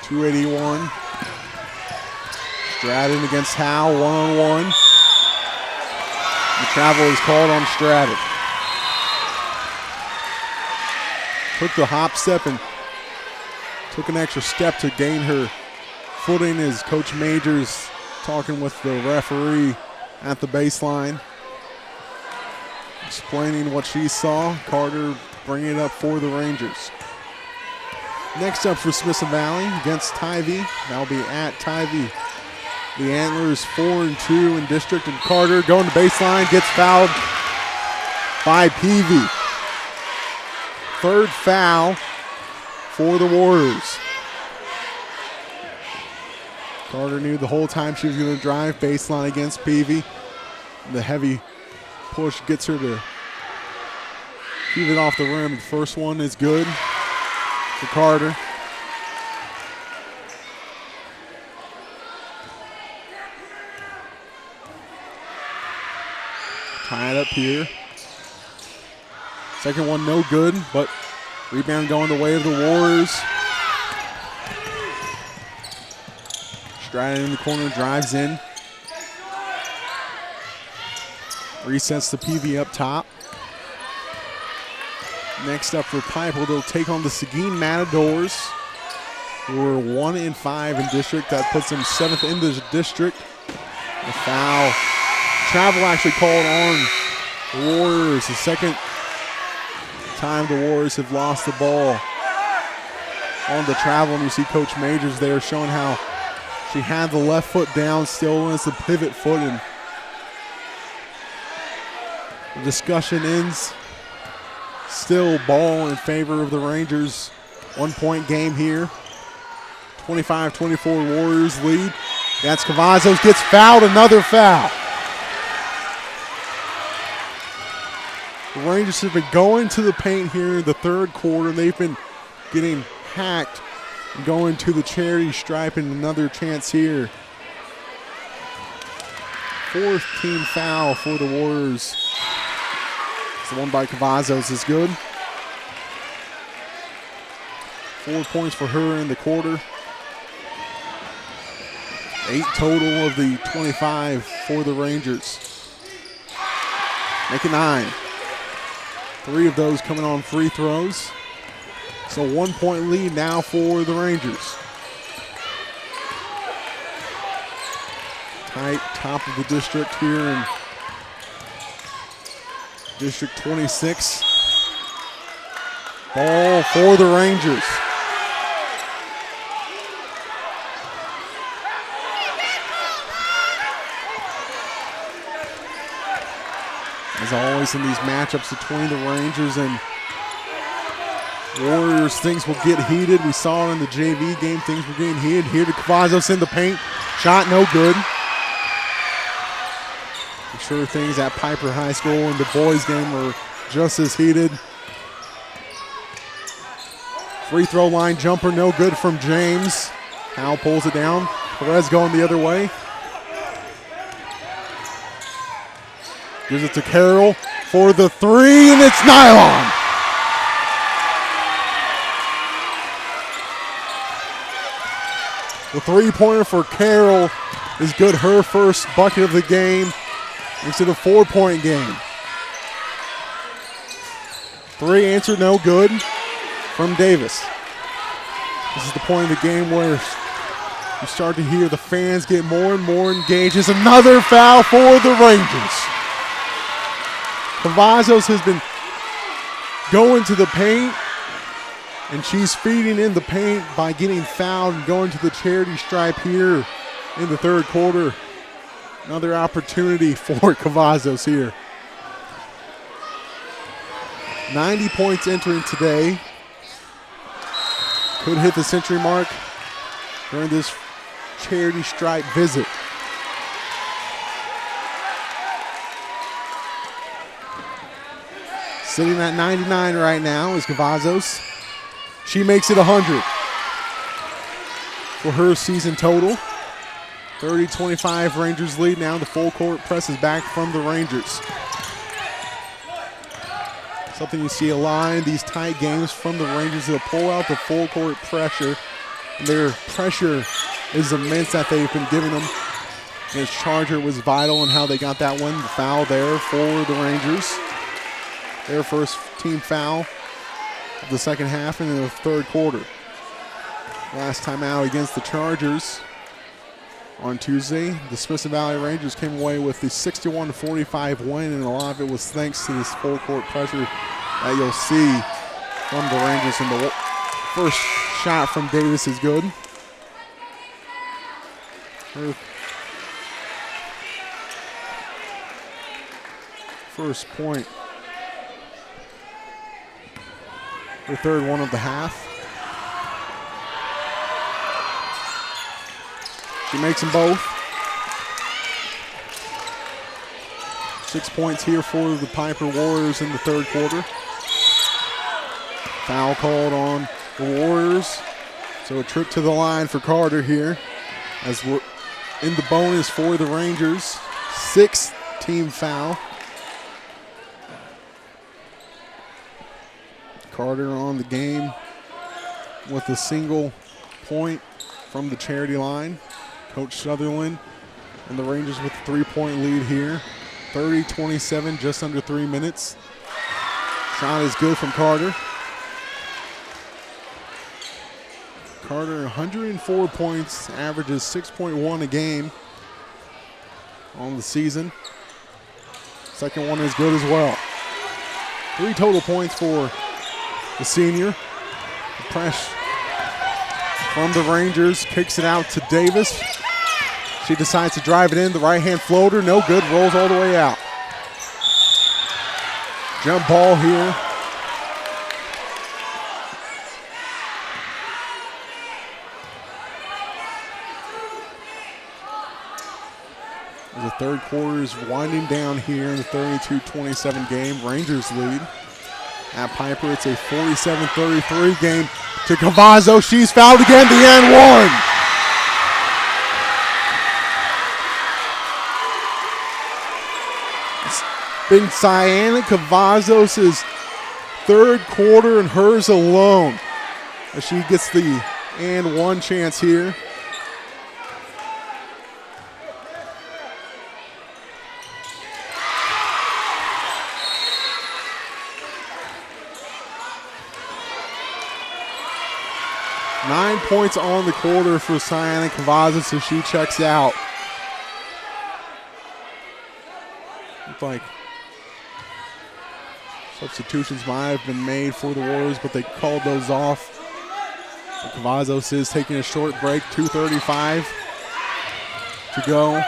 281. Stratton against Howe, one-on-one. The travel is called on Stratton. Took the hop step and took an extra step to gain her footing as Coach Majors talking with the referee at the baseline, explaining what she saw. Carter bringing it up for the Rangers. Next up for Smithson Valley against Tivy. That'll be at Tivy. The Antlers 4-2 in district, and Carter going to baseline, gets fouled by Peavy. Third foul for the Warriors. Carter knew the whole time she was going to drive baseline against Peavy. The heavy push gets her to keep it off the rim. The first one is good for Carter. Tied up here. Second one no good, but rebound going the way of the Warriors. Stratton in the corner, drives in. Resets the PV up top. Next up for Pieper, they'll take on the Seguin Matadors, who are 1-5 in district. That puts them 7th in the district. The foul. Travel actually called on the Warriors. The second time the Warriors have lost the ball on the travel. And you see Coach Majors there showing how she had the left foot down still as the pivot foot, and the discussion ends. Still ball in favor of the Rangers. 1 point game here. 25-24 Warriors lead. That's Cavazos, gets fouled, another foul. The Rangers have been going to the paint here in the third quarter. They've been getting hacked and going to the charity stripe, and another chance here. Fourth team foul for the Warriors. The one by Cavazos is good. 4 points for her in the quarter. 8 total of the 25 for the Rangers. Make it 9. 3 of those coming on free throws. So 1 point lead now for the Rangers. Tight top of the district here in District 26. Ball for the Rangers. As always in these matchups between the Rangers and Warriors, things will get heated. We saw it in the JV game, things were getting heated. Here to Cavazos in the paint. Shot no good. I'm sure things at Pieper High School and the boys game were just as heated. Free throw line jumper, no good from James. Howell pulls it down. Perez going the other way. Gives it to Carroll for the 3, and it's nylon. The three-pointer for Carroll is good. Her first bucket of the game. Makes it a 4-point game. 3 answered, no good from Davis. This is the point of the game where you start to hear the fans get more and more engaged. It's another foul for the Rangers. Cavazos has been going to the paint, and she's feeding in the paint by getting fouled and going to the charity stripe here in the third quarter. Another opportunity for Cavazos here. 90 points entering today. Could hit the century mark during this charity stripe visit. Sitting at 99 right now is Cavazos. She makes it 100 for her season total. 30-25 Rangers lead now. The full court press is back from the Rangers. Something you see a lot in these tight games from the Rangers. They'll pull out the full court pressure. Their pressure is immense that they've been giving them. Against Charger was vital in how they got that one. The foul there for the Rangers. Their first team foul of the second half and in the third quarter. Last time out against the Chargers on Tuesday, the Smithson Valley Rangers came away with the 61-45 win, and a lot of it was thanks to this full court pressure that you'll see from the Rangers. And the first shot from Davis is good. Her first point. Her third one of the half. She makes them both. 6 points here for the Pieper Warriors in the third quarter. Foul called on the Warriors. So a trip to the line for Carter here. As we're in the bonus for the Rangers. 6th team foul. Carter on the game with a single point from the charity line. Coach Sutherland and the Rangers with a 3-point lead here. 30-27, just under 3 minutes. Shot is good from Carter. Carter, 104 points, averages 6.1 a game on the season. Second one is good as well. 3 total points for the senior. The press from the Rangers, kicks it out to Davis. She decides to drive it in. The right-hand floater, no good, rolls all the way out. Jump ball here. There's a third quarter is winding down here in the 32-27 game. Rangers lead. At Pieper, it's a 47-33 game to Cavazzo. She's fouled again, the and one. It's been Cyanna Cavazos' third quarter and hers alone as she gets the and one chance here. Nine points on the quarter for Cyanna Cavazos as she checks out. Looks like substitutions might have been made for the Warriors, but they called those off. Cavazos is taking a short break, 2:35 to go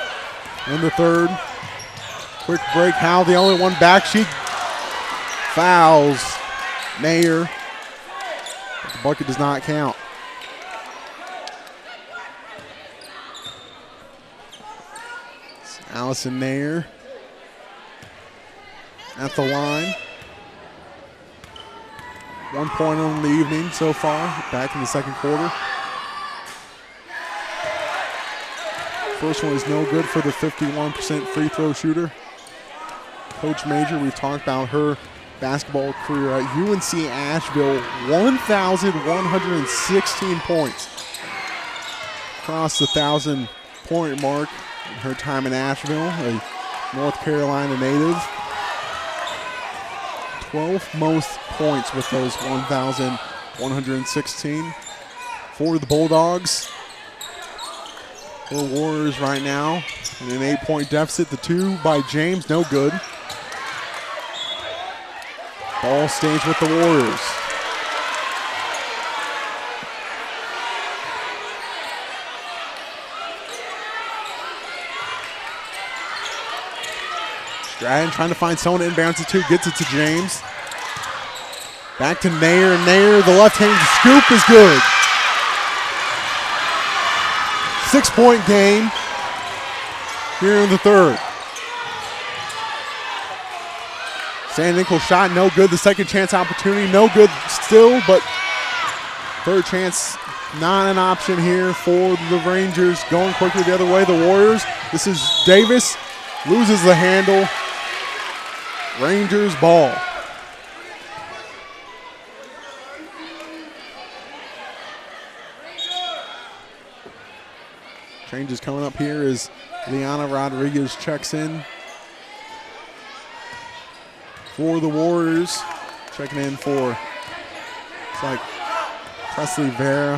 in the third. Quick break, Howe the only one back. She fouls Nair. But the bucket does not count. It's Allison Nair at the line. 1 point on the evening so far, back in the second quarter. First one is no good for the 51% free throw shooter. Coach Major, we've talked about her basketball career at UNC Asheville, 1,116 points. Crossed the 1,000-point mark in her time in Asheville, a North Carolina native. 12th most points with those 1,116 for the Bulldogs. For Warriors right now in an 8-point deficit. The two by James, no good. Ball stays with the Warriors. Stratton trying to find someone to inbounds it to, gets it to James. Back to Nair, Nair, the left-handed scoop is good. 6-point game here in the third. San Nichols shot, no good. The second chance opportunity, no good still, but third chance, not an option here for the Rangers. Going quickly the other way, the Warriors. This is Davis, loses the handle. Rangers ball. Changes coming up here as Liana Rodriguez checks in for the Warriors. Checking in for, it's like Presley Vera.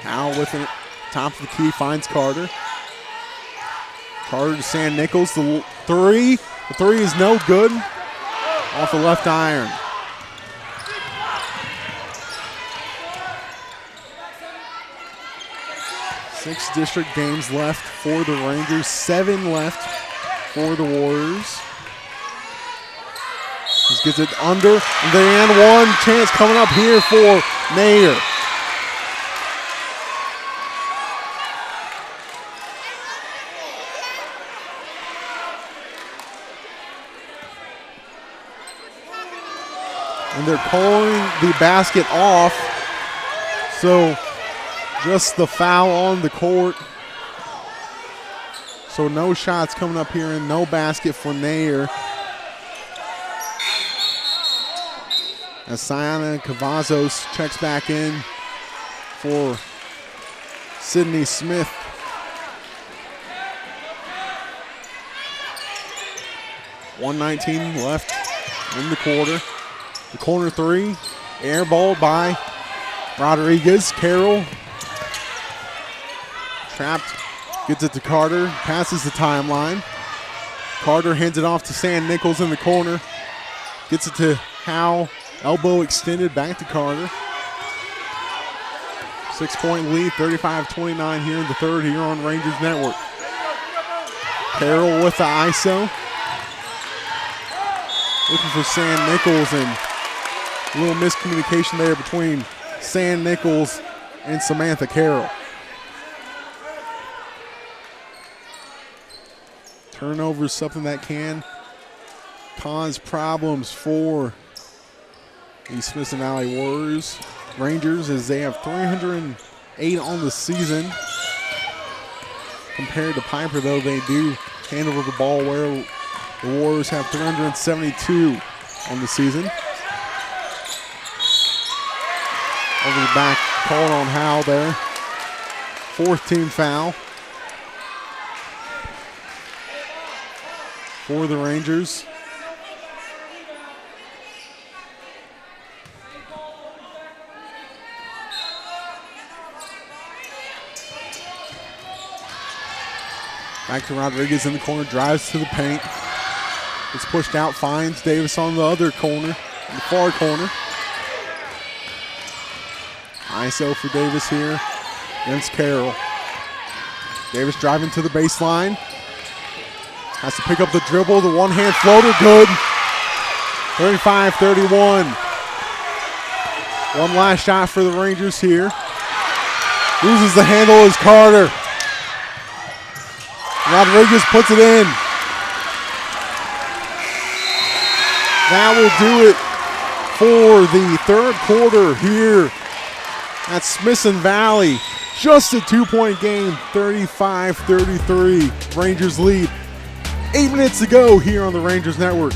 Howe with it, top of the key, finds Carter. Carter to San Nichols, the three. The three is no good. Off the left iron. Six district games left for the Rangers, 7 left for the Warriors. Just gets it under, and then one chance coming up here for Nair. And they're calling the basket off. So just the foul on the court. So no shots coming up here and no basket for Nair. As Cyanna Cavazos checks back in for Sydney Smith. .119 left in the quarter. The corner three, air ball by Rodriguez. Carroll trapped, gets it to Carter, passes the timeline. Carter hands it off to San Nichols in the corner. Gets it to Howe, elbow extended back to Carter. 6-point lead, 35-29 here in the third here on Rangers Network. Carroll with the ISO. Looking for San Nichols, and a little miscommunication there between San Nichols and Samantha Carroll. Turnovers, something that can cause problems for the Smithson Valley Rangers, as they have 308 on the season. Compared to Pieper, though, they do handle the ball where the Warriors have 372 on the season. Over the back, called on Howell there. 4th team foul for the Rangers. Back to Rodriguez in the corner, drives to the paint. It's pushed out, finds Davis on the other corner, the far corner. ISO for Davis here against Carroll. Davis driving to the baseline. Has to pick up the dribble, the one-hand floater, good. 35-31. One last shot for the Rangers here. Loses the handle is Carter. Rodriguez puts it in. That will do it for the third quarter here at Smithson Valley. Just a 2-point game, 35-33. Rangers lead. 8 minutes to go here on the Rangers Network.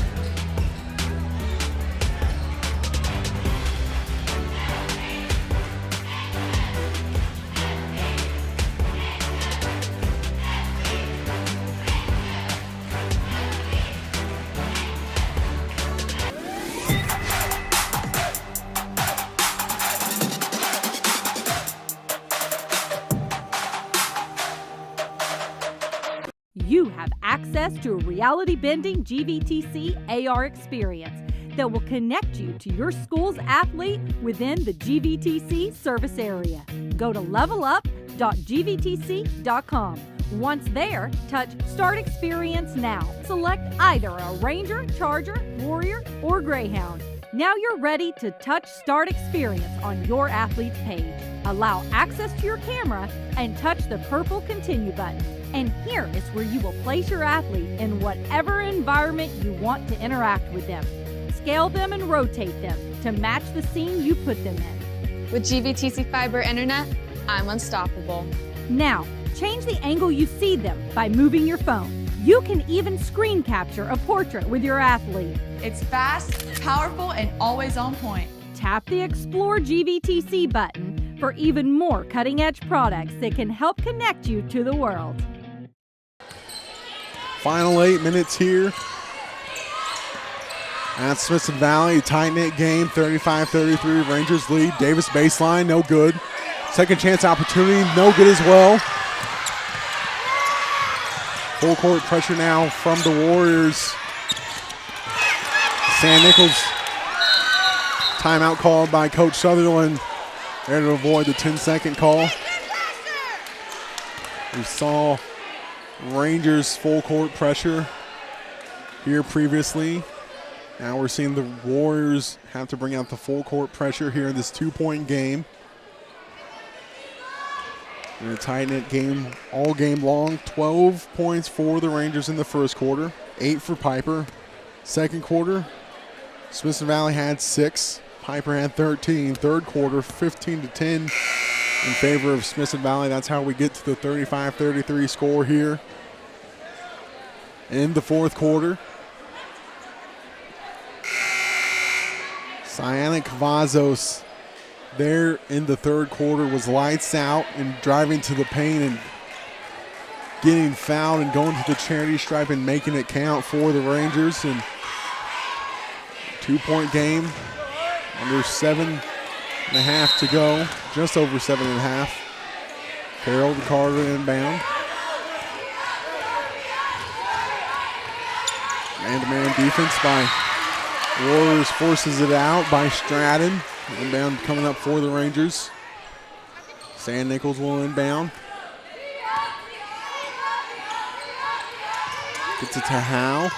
You have access to a reality-bending GVTC AR experience that will connect you to your school's athlete within the GVTC service area. Go to levelup.gvtc.com. Once there, touch Start Experience Now. Select either a Ranger, Charger, Warrior, or Greyhound. Now you're ready to touch Start Experience on your athlete's page. Allow access to your camera and touch the purple Continue button. And here is where you will place your athlete in whatever environment you want to interact with them. Scale them and rotate them to match the scene you put them in. With GVTC Fiber Internet, I'm unstoppable. Now, change the angle you see them by moving your phone. You can even screen capture a portrait with your athlete. It's fast, powerful, and always on point. Tap the Explore GVTC button for even more cutting-edge products that can help connect you to the world. Final 8 minutes here at Smithson Valley. Tight-knit game, 35-33. Rangers lead. Davis baseline, no good. Second chance opportunity, no good as well. Full court pressure now from the Warriors. Sam Nichols. Timeout called by Coach Sutherland. There to avoid the 10-second call. We saw Rangers full court pressure here previously. Now we're seeing the Warriors have to bring out the full court pressure here in this 2-point game. In a tight-knit game all game long. 12 points for the Rangers in the first quarter, 8 for Pieper. Second quarter, Smithson Valley had 6. Pieper had 13. Third quarter, 15-10 in favor of Smithson Valley. That's how we get to the 35-33 score here in the fourth quarter. Cyanic Vazos there in the third quarter was lights out and driving to the paint and getting fouled and going to the charity stripe and making it count for the Rangers. And 2-point game, under 7.5 to go, just over 7.5. Carroll to Carter inbound. Man-to-man defense by Warriors, forces it out by Stratton. Inbound coming up for the Rangers. Sam Nichols will inbound. Gets it to Howe.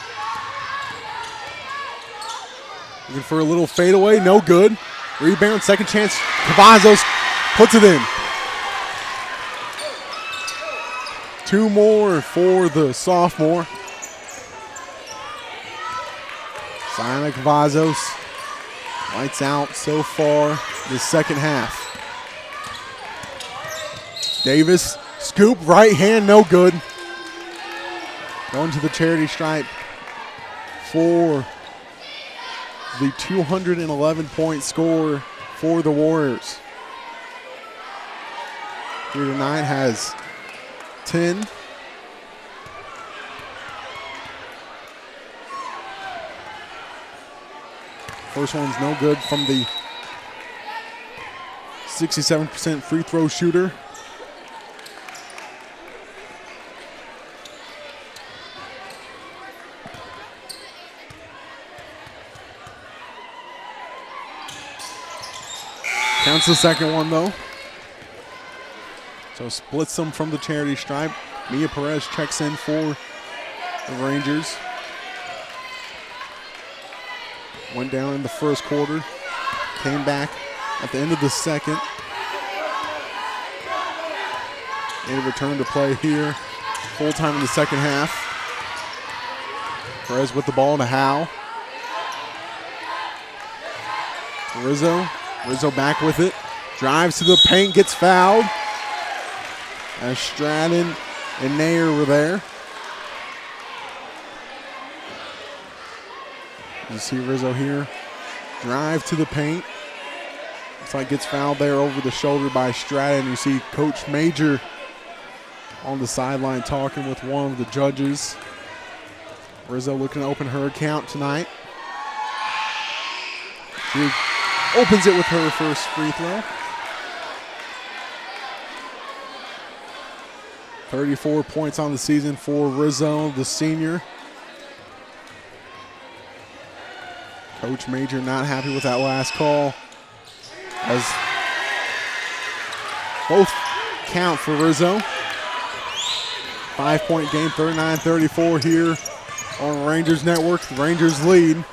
Looking for a little fadeaway, no good. Rebound, second chance. Cavazos puts it in. 2 more for the sophomore. Siana Cavazos, lights out so far the second half. Davis, scoop, right hand, no good. Going to the charity stripe for the 211-point score for the Warriors. Here tonight has 10. First one's no good from the 67% free throw shooter. Counts the second one though. So splits them from the charity stripe. Mia Perez checks in for the Rangers. Went down in the first quarter. Came back at the end of the second. Made a return to play here. Full time in the second half. Perez with the ball to Howe. Rizzo back with it. Drives to the paint, gets fouled. As Stratton and Nair were there. You see Rizzo here. Drive to the paint. Looks like gets fouled there over the shoulder by Stratton. You see Coach Major on the sideline talking with one of the judges. Rizzo looking to open her account tonight. She opens it with her first free throw. 34 points on the season for Rizzo, the senior. Coach Major not happy with that last call, as both count for Rizzo. 5-point game, 39-34 here on Rangers Network. The Rangers lead.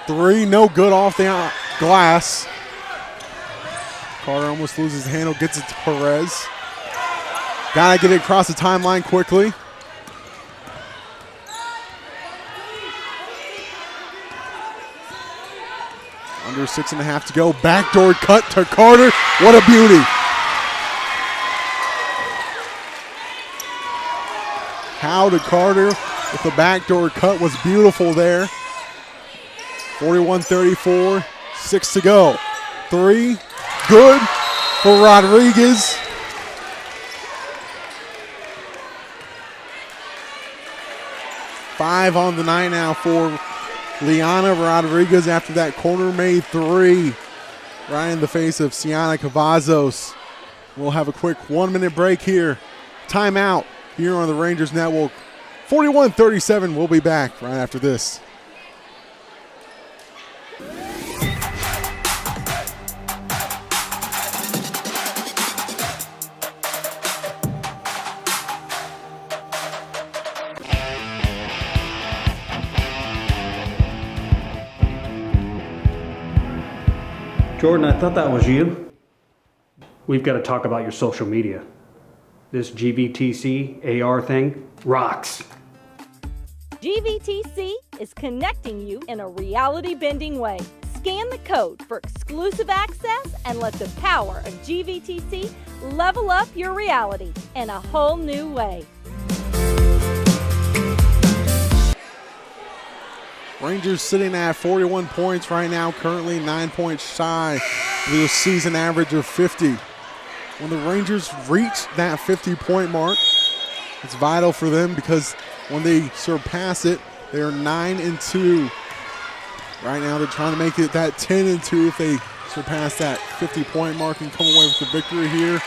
Three, no good off the glass. Carter almost loses the handle, gets it to Perez. Gotta get it across the timeline quickly. Under 6.5 to go. Backdoor cut to Carter. What a beauty. Howe to Carter with the backdoor cut was beautiful there. 41-34, 6 to go. Three, good for Rodriguez. Five on the night now for Liana Rodriguez after that corner-made three right in the face of Siana Cavazos. We'll have a quick 1-minute break here. Timeout here on the Rangers Network. 41-37, we'll be back right after this. Jordan, I thought that was you. We've got to talk about your social media. This GVTC AR thing rocks. GVTC is connecting you in a reality-bending way. Scan the code for exclusive access and let the power of GVTC level up your reality in a whole new way. Rangers sitting at 41 points right now, currently 9 points shy of the season average of 50. When the Rangers reach that 50-point mark, it's vital for them because when they surpass it, they are 9-2. Right now they're trying to make it that 10-2 if they surpass that 50-point mark and come away with the victory here.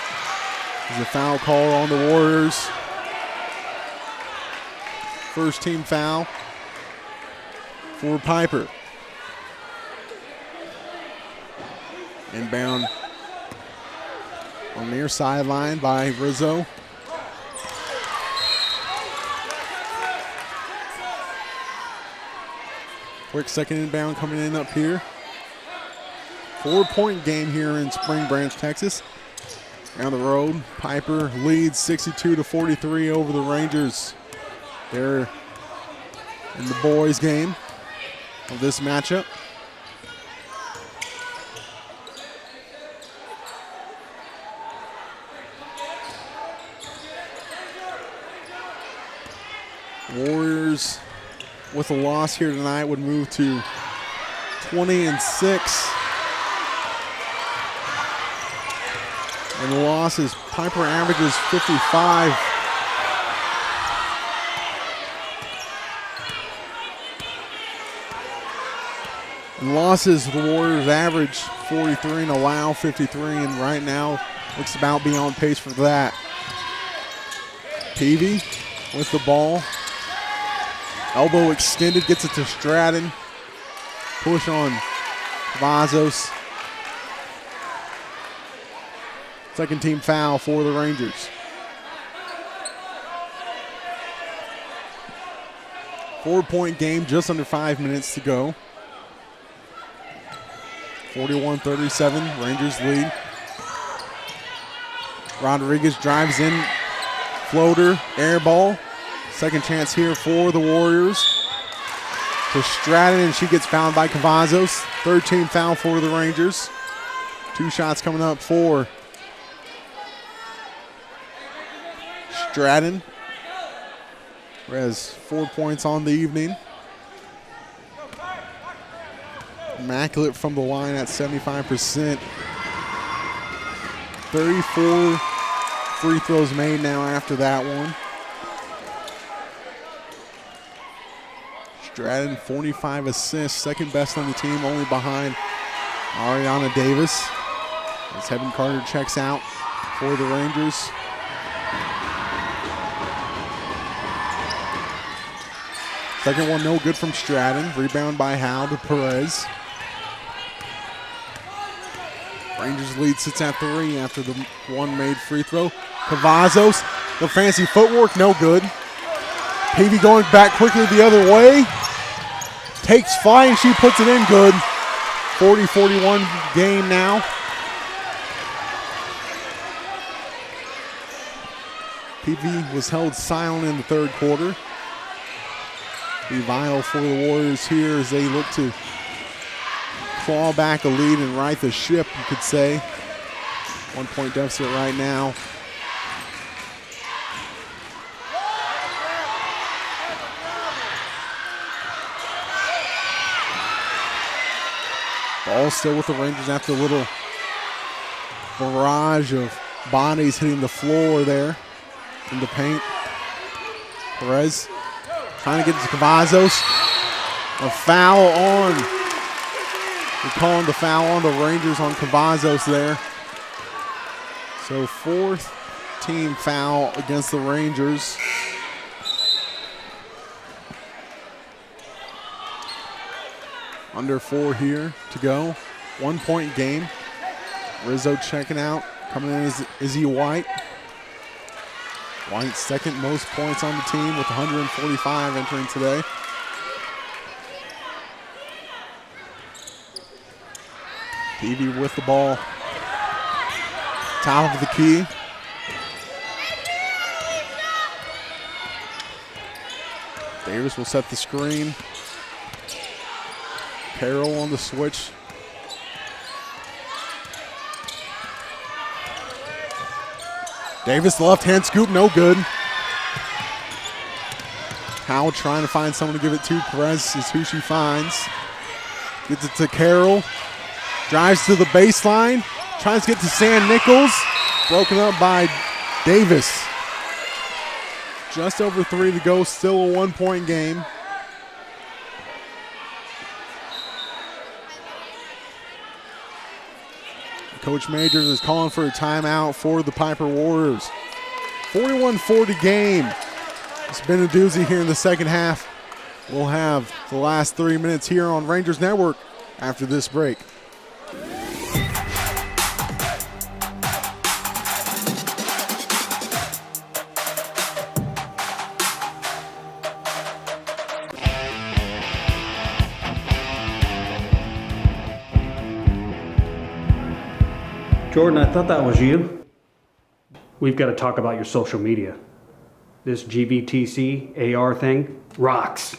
There's a foul call on the Warriors. First team foul for Pieper. Inbound on the near sideline by Rizzo. Quick second inbound coming in up here. 4-point game here in Spring Branch, Texas. Down the road, Pieper leads 62-43 over the Rangers. They're in the boys game of this matchup. Warriors with a loss here tonight would move to 20-6. And the losses, Pieper averages 55. And losses, the Warriors average 43 and allow 53, and right now looks about be on pace for that. Peavy with the ball. Elbow extended, gets it to Stratton. Push on Vazos. Second team foul for the Rangers. 4-point game, just under 5 minutes to go. 41-37, Rangers lead. Rodriguez drives in, floater, air ball. Second chance here for the Warriors. To Stratton, and she gets fouled by Cavazos. Third team foul for the Rangers. 2 shots coming up for Stratton, who has 4 points on the evening. Immaculate from the line at 75%. 34 free throws made now after that one. Stratton, 45 assists, second best on the team, only behind Ariana Davis. As Heaven Carter checks out for the Rangers. Second one no good from Stratton. Rebound by Howe to Perez. Rangers lead sits at 3 after the one made free throw. Cavazos, the fancy footwork, no good. Peavy going back quickly the other way. Takes fly and she puts it in good. 40-41 game now. Peavy was held silent in the third quarter. Be vital for the Warriors here as they look to claw back a lead and right the ship, you could say. 1 point deficit right now. Ball still with the Rangers after a little barrage of bodies hitting the floor there in the paint. Perez trying to get to Cavazos. A foul on. We're calling the foul on the Rangers on Cavazos there. So 4th team foul against the Rangers. Under 4 here to go. 1 point game. Rizzo checking out. Coming in is Izzy White. White's second most points on the team with 145 entering today. Peavy with the ball. Top of the key. Davis will set the screen. Carroll on the switch. Davis, the left-hand scoop, no good. Howe trying to find someone to give it to. Perez is who she finds. Gets it to Carroll. Drives to the baseline. Tries to get to San Nichols. Broken up by Davis. Just over 3 to go. Still a 1 point game. Coach Majors is calling for a timeout for the Pieper Warriors. 41-40 game. It's been a doozy here in the second half. We'll have the last 3 minutes here on Rangers Network after this break. Jordan, I thought that was you. We've got to talk about your social media. This GVTC AR thing rocks.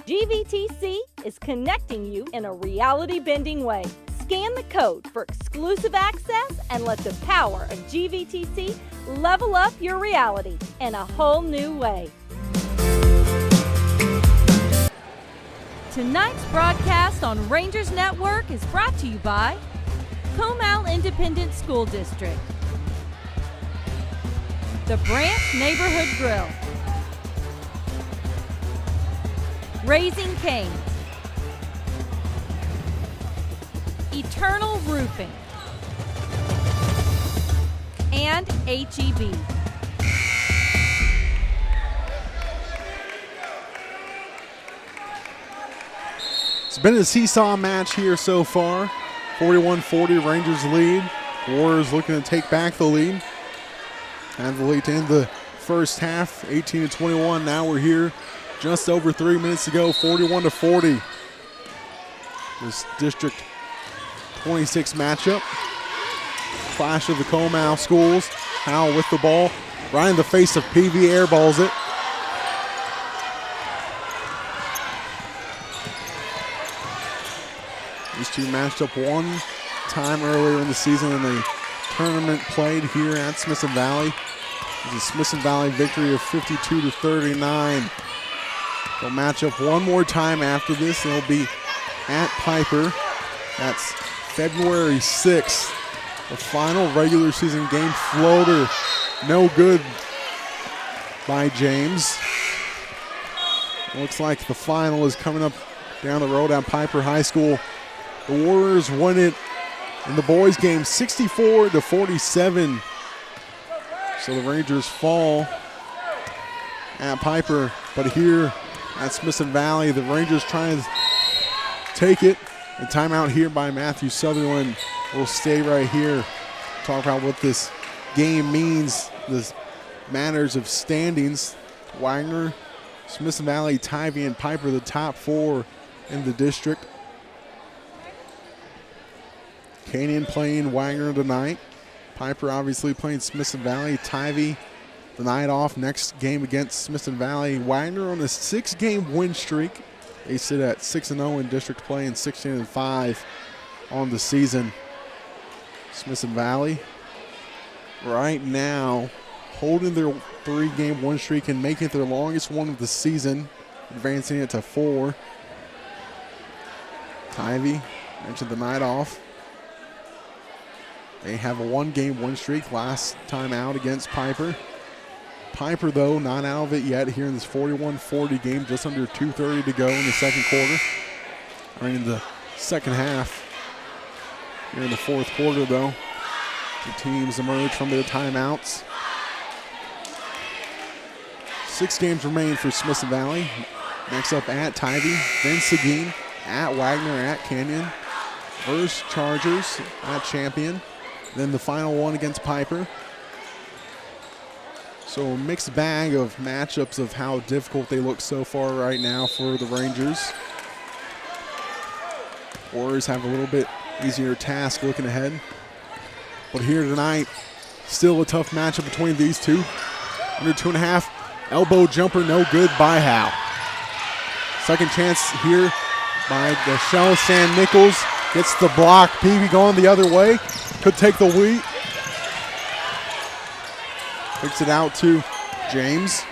GVTC is connecting you in a reality-bending way. Scan the code for exclusive access and let the power of GVTC level up your reality in a whole new way. Tonight's broadcast on Rangers Network is brought to you by Comal Independent School District, the Branch Neighborhood Grill, Raising Cane's, Eternal Roofing, and HEB. It's been a seesaw match here so far. 41-40, Rangers lead. Warriors looking to take back the lead. Have the lead to end the first half, 18-21. Now we're here just over 3 minutes to go, 41-40. This District 26 matchup. Clash of the Comal schools. Howell with the ball. Right in the face of PV, airballs it. These two matched up one time earlier in the season in the tournament played here at Smithson Valley. It's a Smithson Valley victory of 52-39. They'll match up one more time after this. They'll be at Pieper. That's February 6th. The final regular season game floater. No good by James. Looks like the final is coming up down the road at Pieper High School. The Warriors win it in the boys' game 64-47. So the Rangers fall at Pieper. But here at Smithson Valley, the Rangers trying to take it. A timeout here by Matthew Sutherland. We'll stay right here. Talk about what this game means, the matters of standings. Wagner, Smithson Valley, Tivy, and Pieper, the top four in the district. Canyon playing Wagner tonight. Pieper obviously playing Smithson Valley. Tivy the night off. Next game against Smithson Valley. Wagner on a 6-game win streak. They sit at 6-0 in district play and 16-5 on the season. Smithson Valley right now holding their 3-game win streak and making it their longest one of the season, advancing it to 4. Tivy mentioned the night off. They have a 1-game win streak last time out against Pieper. Pieper, though, not out of it yet here in this 41-40 game, just under 2:30 to go in the second quarter. Or in the second half. Here in the fourth quarter, though, the teams emerge from their timeouts. 6 games remain for Smithson Valley. Next up at Tivy, then Seguin, at Wagner, at Canyon, versus Chargers, at Champion. Then the final one against Pieper. So a mixed bag of matchups of how difficult they look so far right now for the Rangers. Warriors have a little bit easier task looking ahead. But here tonight, still a tough matchup between these two. Under 2.5, elbow jumper, no good by Howe. Second chance here by Deshelle San Nichols. Gets the block, Peavy going the other way. Could take the lead. Kicks it out to James.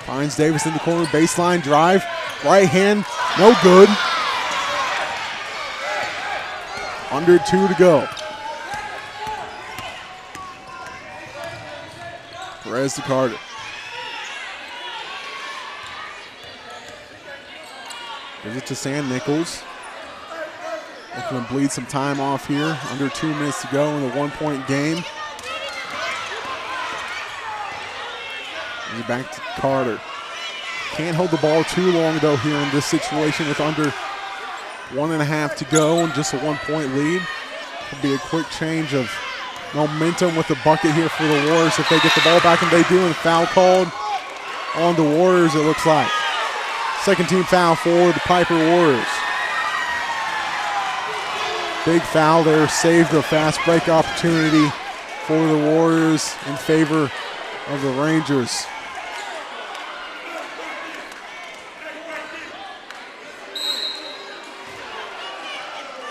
Finds Davis in the corner, baseline drive. Right hand, no good. Under 2 to go. Perez to Carter. Gives it to San Nichols. Looking to bleed some time off here. Under 2 minutes to go in the 1-point game. He's back to Carter. Can't hold the ball too long, though, here in this situation with under 1.5 to go and just a 1-point lead. Could be a quick change of momentum with the bucket here for the Warriors if they get the ball back, and they do, and foul called on the Warriors, it looks like. Second team foul for the Pieper Warriors. Big foul there, saved a fast break opportunity for the Warriors in favor of the Rangers.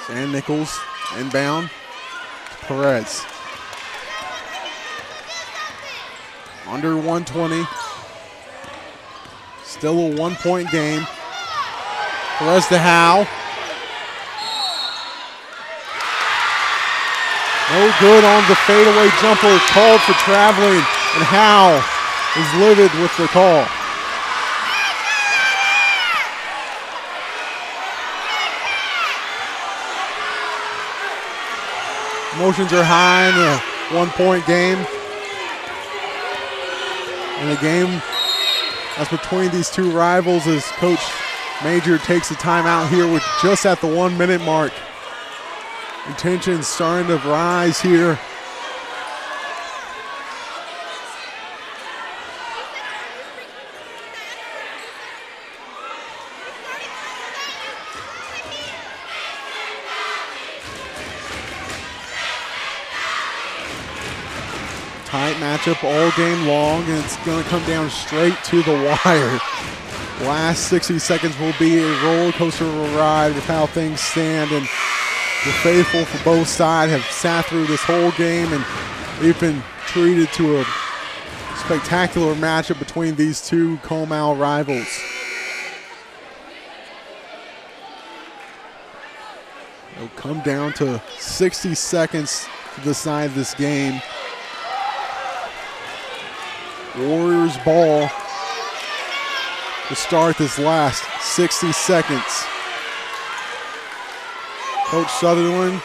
San Nichols inbound. Perez. Under 120. Still a 1-point game. Perez to Howe. No good on the fadeaway jumper, called for traveling, and Howe is livid with the call. Emotions are high in the 1-point game. And the game that's between these two rivals as Coach Major takes a timeout here with just at the 1-minute mark. Tensions starting to rise here. Tight matchup all game long, and it's going to come down straight to the wire. Last 60 seconds will be a roller coaster ride with how things stand, and the faithful for both sides have sat through this whole game, and they've been treated to a spectacular matchup between these two Comal rivals. It'll come down to 60 seconds to decide this game. Warriors ball to start this last 60 seconds. Coach Sutherland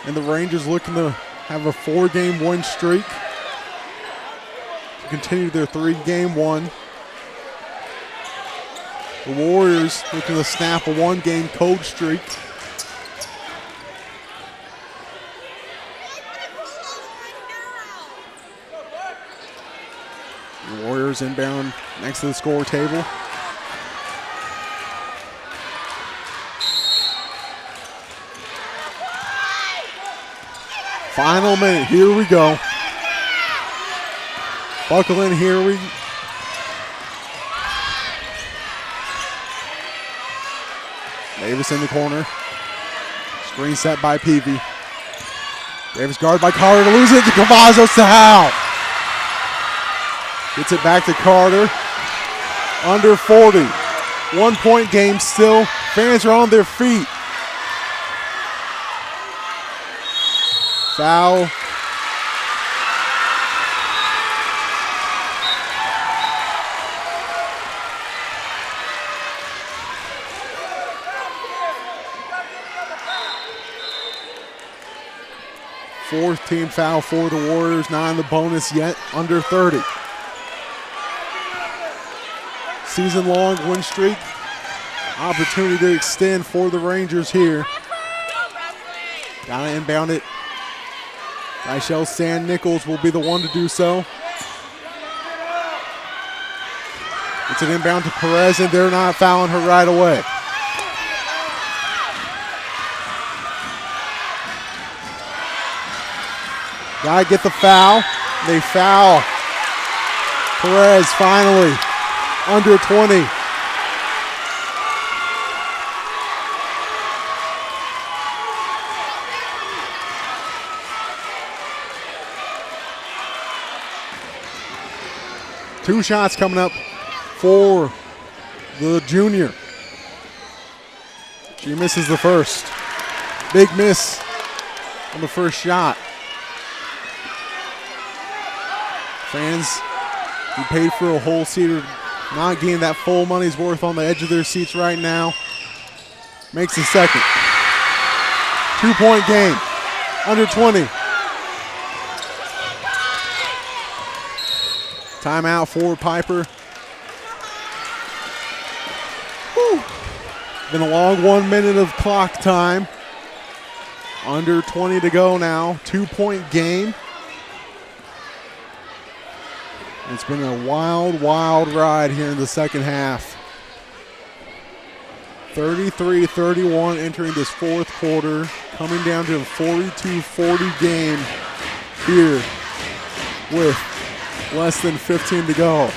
and the Rangers looking to have a 4-game win streak to continue their 3-game one. The Warriors looking to snap a 1-game cold streak. The Warriors inbound next to the score table. Final minute, here we go. Buckle in, here we Davis in the corner. Screen set by Peavy. Davis guarded by Carter to lose it to Cavazos to Howe. Gets it back to Carter. Under 40. 1-point game still. Fans are on their feet. Foul. Fourth team foul for the Warriors. Not in the bonus yet. Under 30. Season-long win streak. Opportunity to extend for the Rangers here. Gotta inbound it. Nichelle San Nichols will be the one to do so. It's an inbound to Perez, and they're not fouling her right away. Gotta get the foul. They foul. Perez finally. Under 20. Two shots coming up for the junior. She misses the first. Big miss on the first shot. Fans who paid for a whole seater not getting that full money's worth on the edge of their seats right now. Makes the second. 2-point game. Under 20. Timeout for Pieper. Whew. Been a long 1 minute of clock time. Under 20 to go now. 2-point game. It's been a wild, wild ride here in the second half. 33-31 entering this fourth quarter. Coming down to a 42-40 game here with less than 15 to go.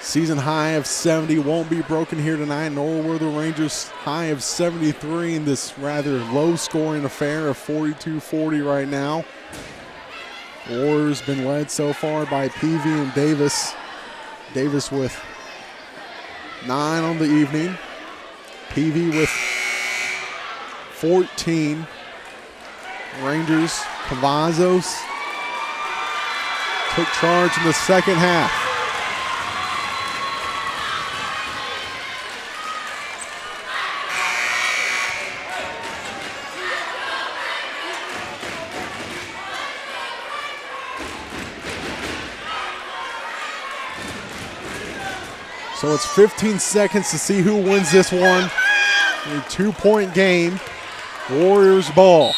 Season high of 70 won't be broken here tonight, nor will the Rangers' high of 73 in this rather low-scoring affair of 42-40 right now. Warriors been led so far by Peavy and Davis. Davis with 9 on the evening. Peavy with 14. Rangers, Cavazos took charge in the second half. So it's 15 seconds to see who wins this one. A 2-point game. Warriors ball.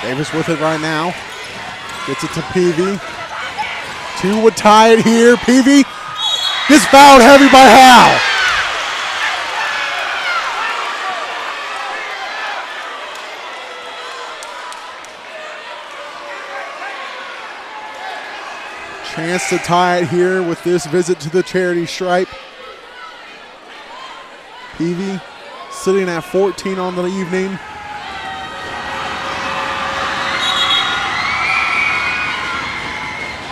Davis with it right now. Gets it to Peavy. 2 would tie it here. Peavy gets fouled heavy by Howe. Chance to tie it here with this visit to the charity stripe. Peavy sitting at 14 on the evening.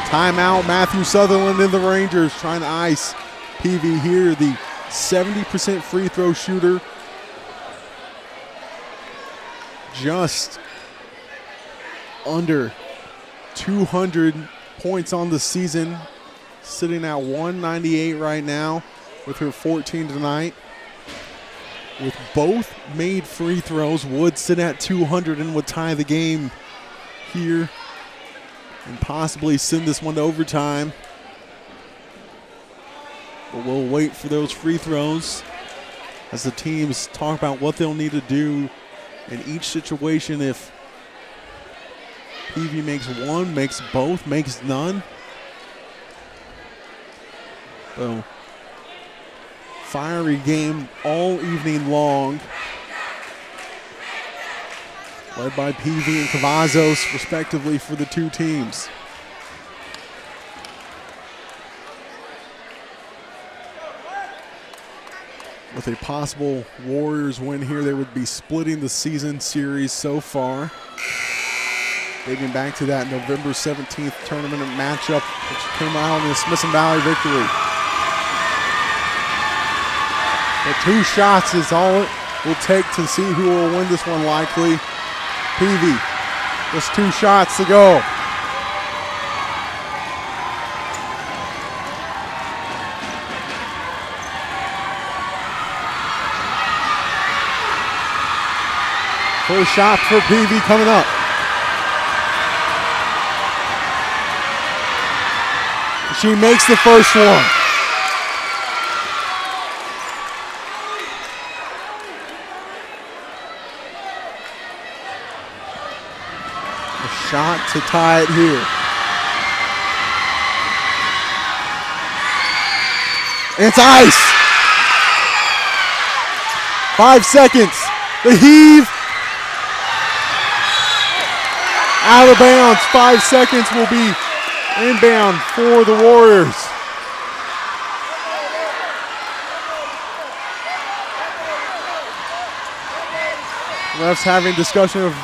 Timeout, Matthew Sutherland and the Rangers trying to ice Peavy here, the 70% free throw shooter. Just under 200 points on the season, sitting at 198 right now with her 14 tonight. With both made free throws, would sit at 200 and would tie the game here and possibly send this one to overtime. But we'll wait for those free throws as the teams talk about what they'll need to do in each situation. If Peavy makes one, makes both, makes none. So, fiery game all evening long. Led by Peavy and Cavazos, respectively, for the two teams. With a possible Warriors win here, they would be splitting the season series so far. Dating back to that November 17th tournament matchup, which came out in the Smithson Valley victory. But 2 shots is all it will take to see who will win this one likely. Peavy, just 2 shots to go. First shot for Peavy coming up. She makes the first one. A shot to tie it here. And it's ice. 5 seconds. The heave. Out of bounds. 5 seconds will be inbound for the Warriors. Refs having discussion of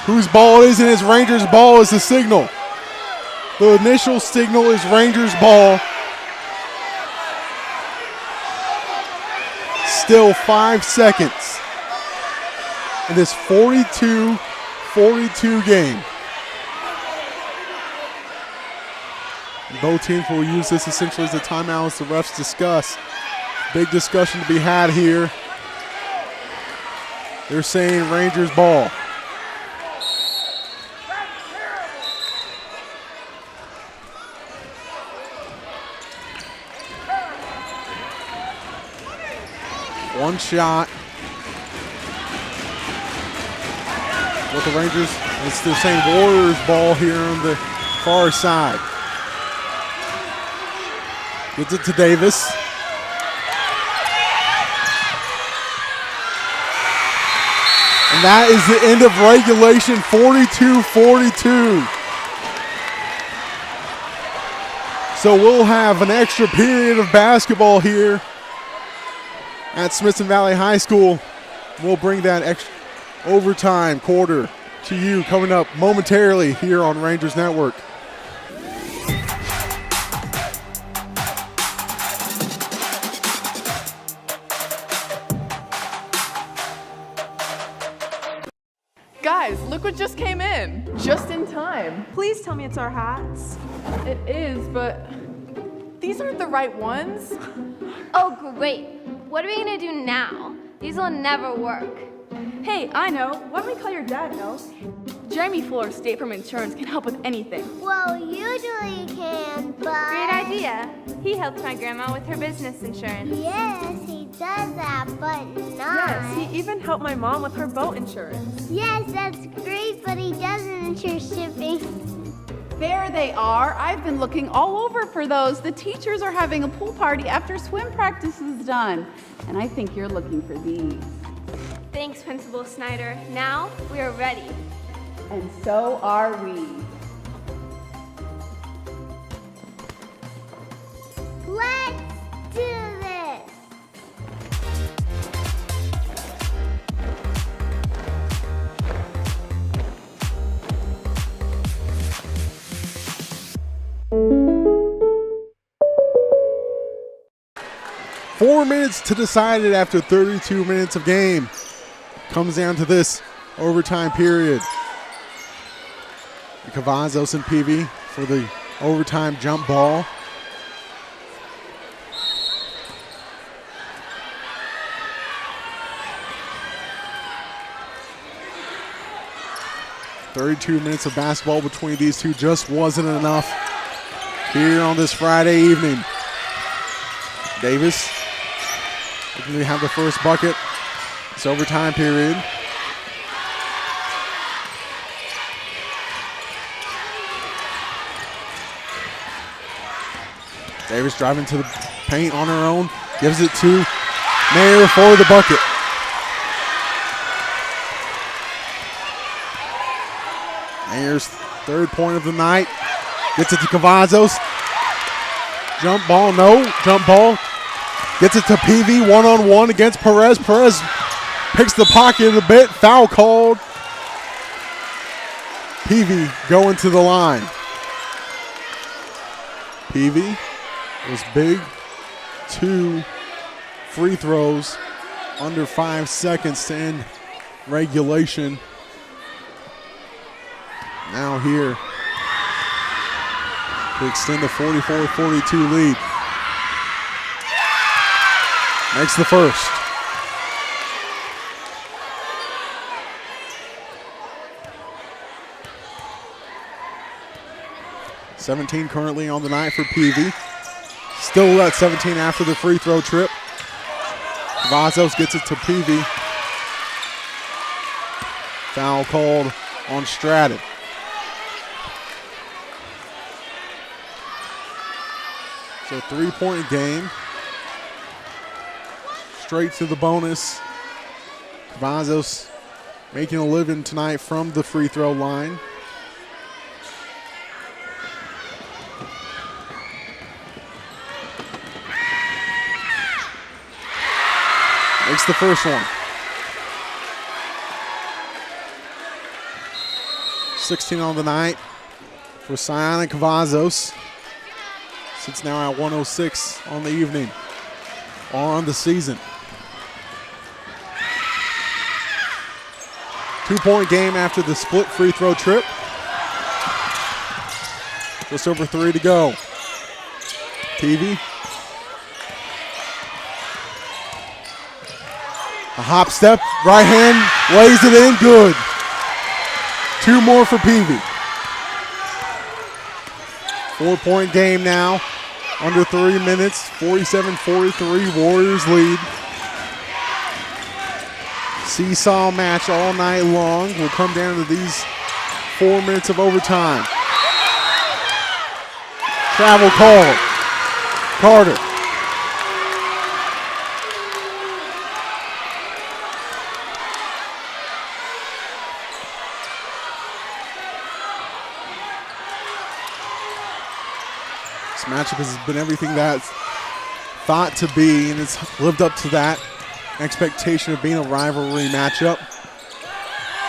whose ball it is, and it's Rangers' ball is the signal. The initial signal is Rangers' ball. Still 5 seconds in this 42-42 game. Both teams will use this essentially as a timeout as the refs discuss. Big discussion to be had here. They're saying Rangers ball. One shot. With the Rangers, it's the same Warriors ball here on the far side. Gets it to Davis. And that is the end of regulation, 42-42. So we'll have an extra period of basketball here at Smithson Valley High School. We'll bring that extra overtime quarter to you coming up momentarily here on Rangers Network. Guys, look what just came in. Just in time. Please tell me it's our hats. It is, but these aren't the right ones. Oh, great. What are we gonna do now? These will never work. Hey, I know. Why don't we call your dad, no? Jeremy Fuller, State Farm Insurance, can help with anything. Well, usually he can, but... Great idea. He helped my grandma with her business insurance. Yes, he does that, but not... Yes, he even helped my mom with her boat insurance. Yes, that's great, but he doesn't insure shipping. There they are. I've been looking all over for those. The teachers are having a pool party after swim practice is done. And I think you're looking for these. Thanks, Principal Snyder. Now we are ready. And so are we. Let's do this. 4 minutes to decide it after 32 minutes of game. Comes down to this overtime period. Cavazos and Peavy for the overtime jump ball. "32 minutes of basketball between these two just wasn't enough here on this Friday evening." Davis looking to have the first bucket. It's overtime period. Davis driving to the paint on her own. Gives it to Mayer for the bucket. Mayer's third point of the night. Gets it to Cavazos. Jump ball, no. Jump ball. Gets it to Peavy, one-on-one against Perez. Perez picks the pocket a bit. Foul called. Peavy going to the line. Peavy was big. 2 free throws under 5 seconds to end regulation. Now here to extend the 44-42 lead. Makes the first. $17 currently on the night for Peavy. Still at 17 after the free throw trip. Vazos gets it to Peavy. Foul called on Stratton. So 3-point game. Straight to the bonus. Cavazos making a living tonight from the free throw line. Makes the first one. 16 on the night for Siana Cavazos. Sits now at 106 on the evening or on the season. 2-point game after the split free throw trip. Just over 3 to go. Peavy. A hop step, right hand, lays it in, good. 2 more for Peavy. 4-point game now, under 3 minutes, 47-43, Warriors lead. Seesaw match all night long. Will come down to these 4 minutes of overtime. Travel call. Carter. matchup has been everything that's thought to be, and it's lived up to that expectation of being a rivalry matchup.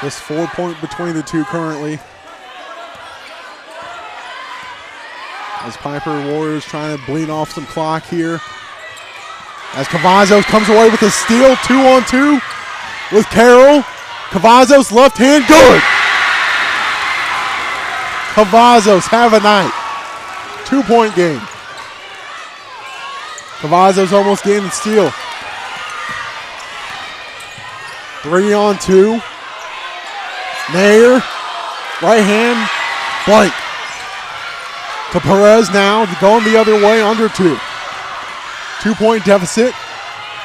Just 4 points between the two currently. As Pieper Warriors trying to bleed off some clock here. As Cavazos comes away with a steal, 2-on-2 with Carroll. Cavazos left hand, good. Cavazos have a night. 2-point game. Cavazos almost getting the steal. 3-on-2. Mayer, right hand, blank. To Perez now, going the other way, under 2. 2-point deficit.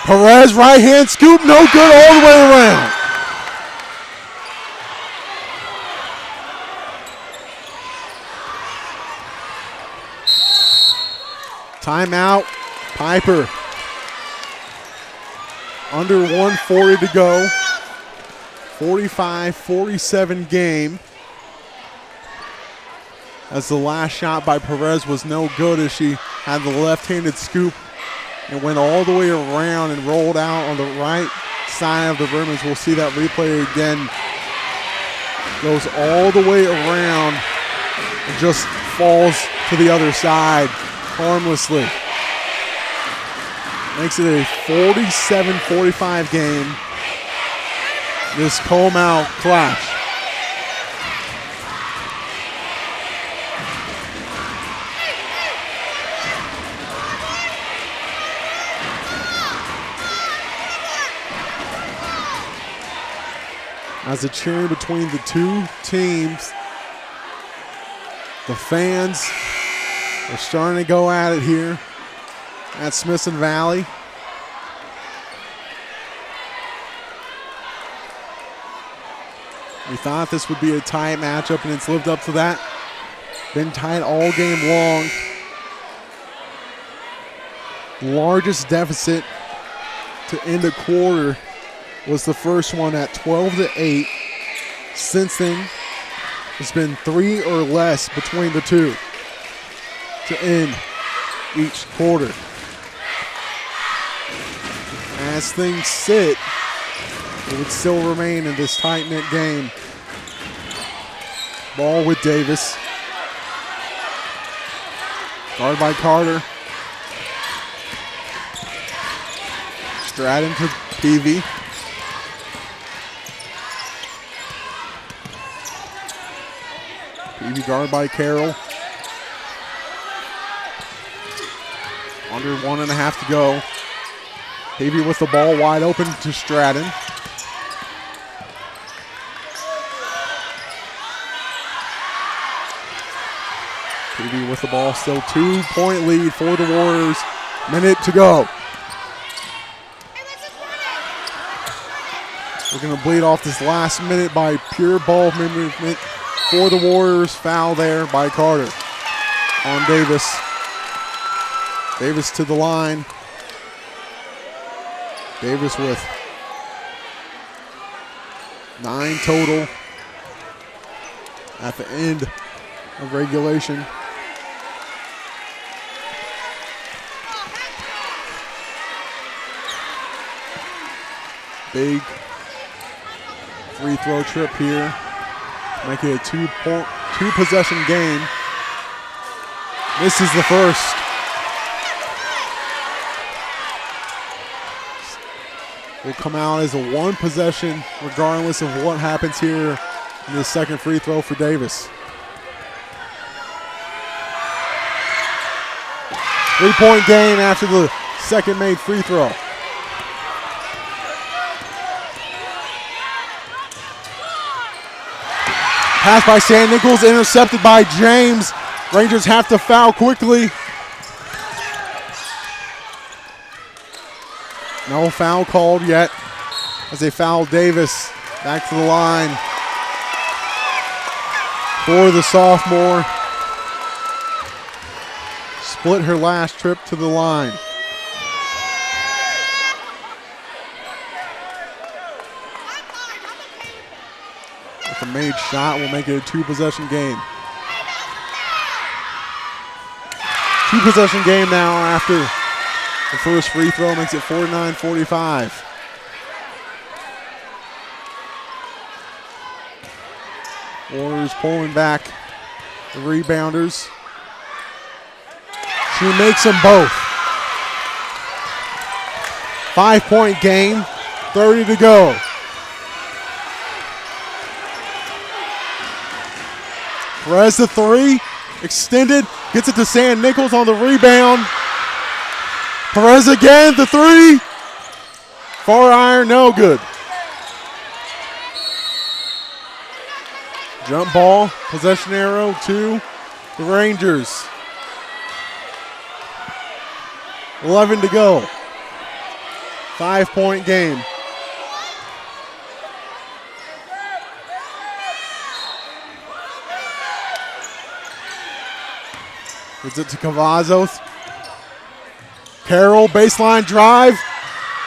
Perez, right hand scoop, no good all the way around. Timeout, Pieper. Under 1:40 to go. 45-47 game. As the last shot by Perez was no good as she had the left-handed scoop and went all the way around and rolled out on the right side of the rim. As we'll see that replay again. Goes all the way around and just falls to the other side harmlessly. Makes it a 47-45 game. This Comal clash. As the cheering between the two teams, the fans are starting to go at it here at Smithson Valley. We thought this would be a tight matchup, and it's lived up to that. Been tight all game long. Largest deficit to end a quarter was the first one at 12-8. Since then, it's been 3 or less between the two to end each quarter. As things sit, it would still remain in this tight-knit game. Ball with Davis. Guard by Carter. Stratton to Peavy. Peavy guard by Carroll. Under 1.5 to go. Peavy with the ball wide open to Stratton. Peavy with the ball, still 2-point lead for the Warriors. Minute to go. We're going to bleed off this last minute by pure ball movement for the Warriors. Foul there by Carter on Davis. Davis to the line. Davis with 9 total at the end of regulation. Big free throw trip here. Make it a 2-possession game. This is the first. Will come out as a 1 possession regardless of what happens here in the second free throw for Davis. 3-point game after the second made free throw. Pass by San Nichols, intercepted by James. Rangers have to foul quickly. No foul called yet as they foul Davis. Back to the line for the sophomore. Split her last trip to the line. With a made shot will make it a 2-possession game. Two-possession game now after the first free throw makes it 49-45. Warriors pulling back the rebounders. She makes them both. 5-point game, 30 to go. Perez the three, extended, gets it to San Nichols on the rebound. Perez again, the three. Far iron, no good. Jump ball, possession arrow to the Rangers. 11 to go. 5-point game. Gives it to Cavazos. Carroll, baseline drive.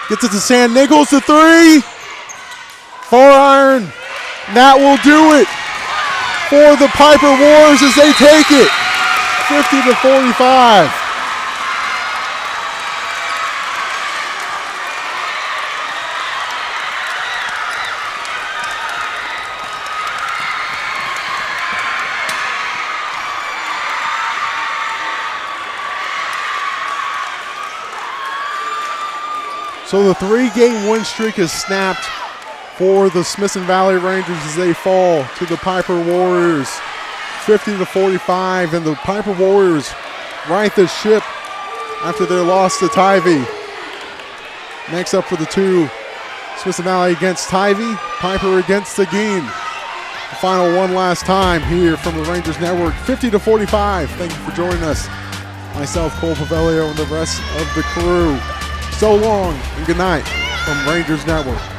Gets it to San Nichols, the three. Far iron. That will do it for the Pieper Warriors as they take it. 50-45. So the 3-game win streak is snapped for the Smithson Valley Rangers as they fall to the Pieper Warriors, 50-45, and the Pieper Warriors right the ship after their loss to Tivy. Next up for the two, Smithson Valley against Tivy, Pieper against Seguin. The final one last time here from the Rangers Network, 50-45. Thank you for joining us. Myself, Cole Pavelio, and the rest of the crew. So long and good night from Rangers Network.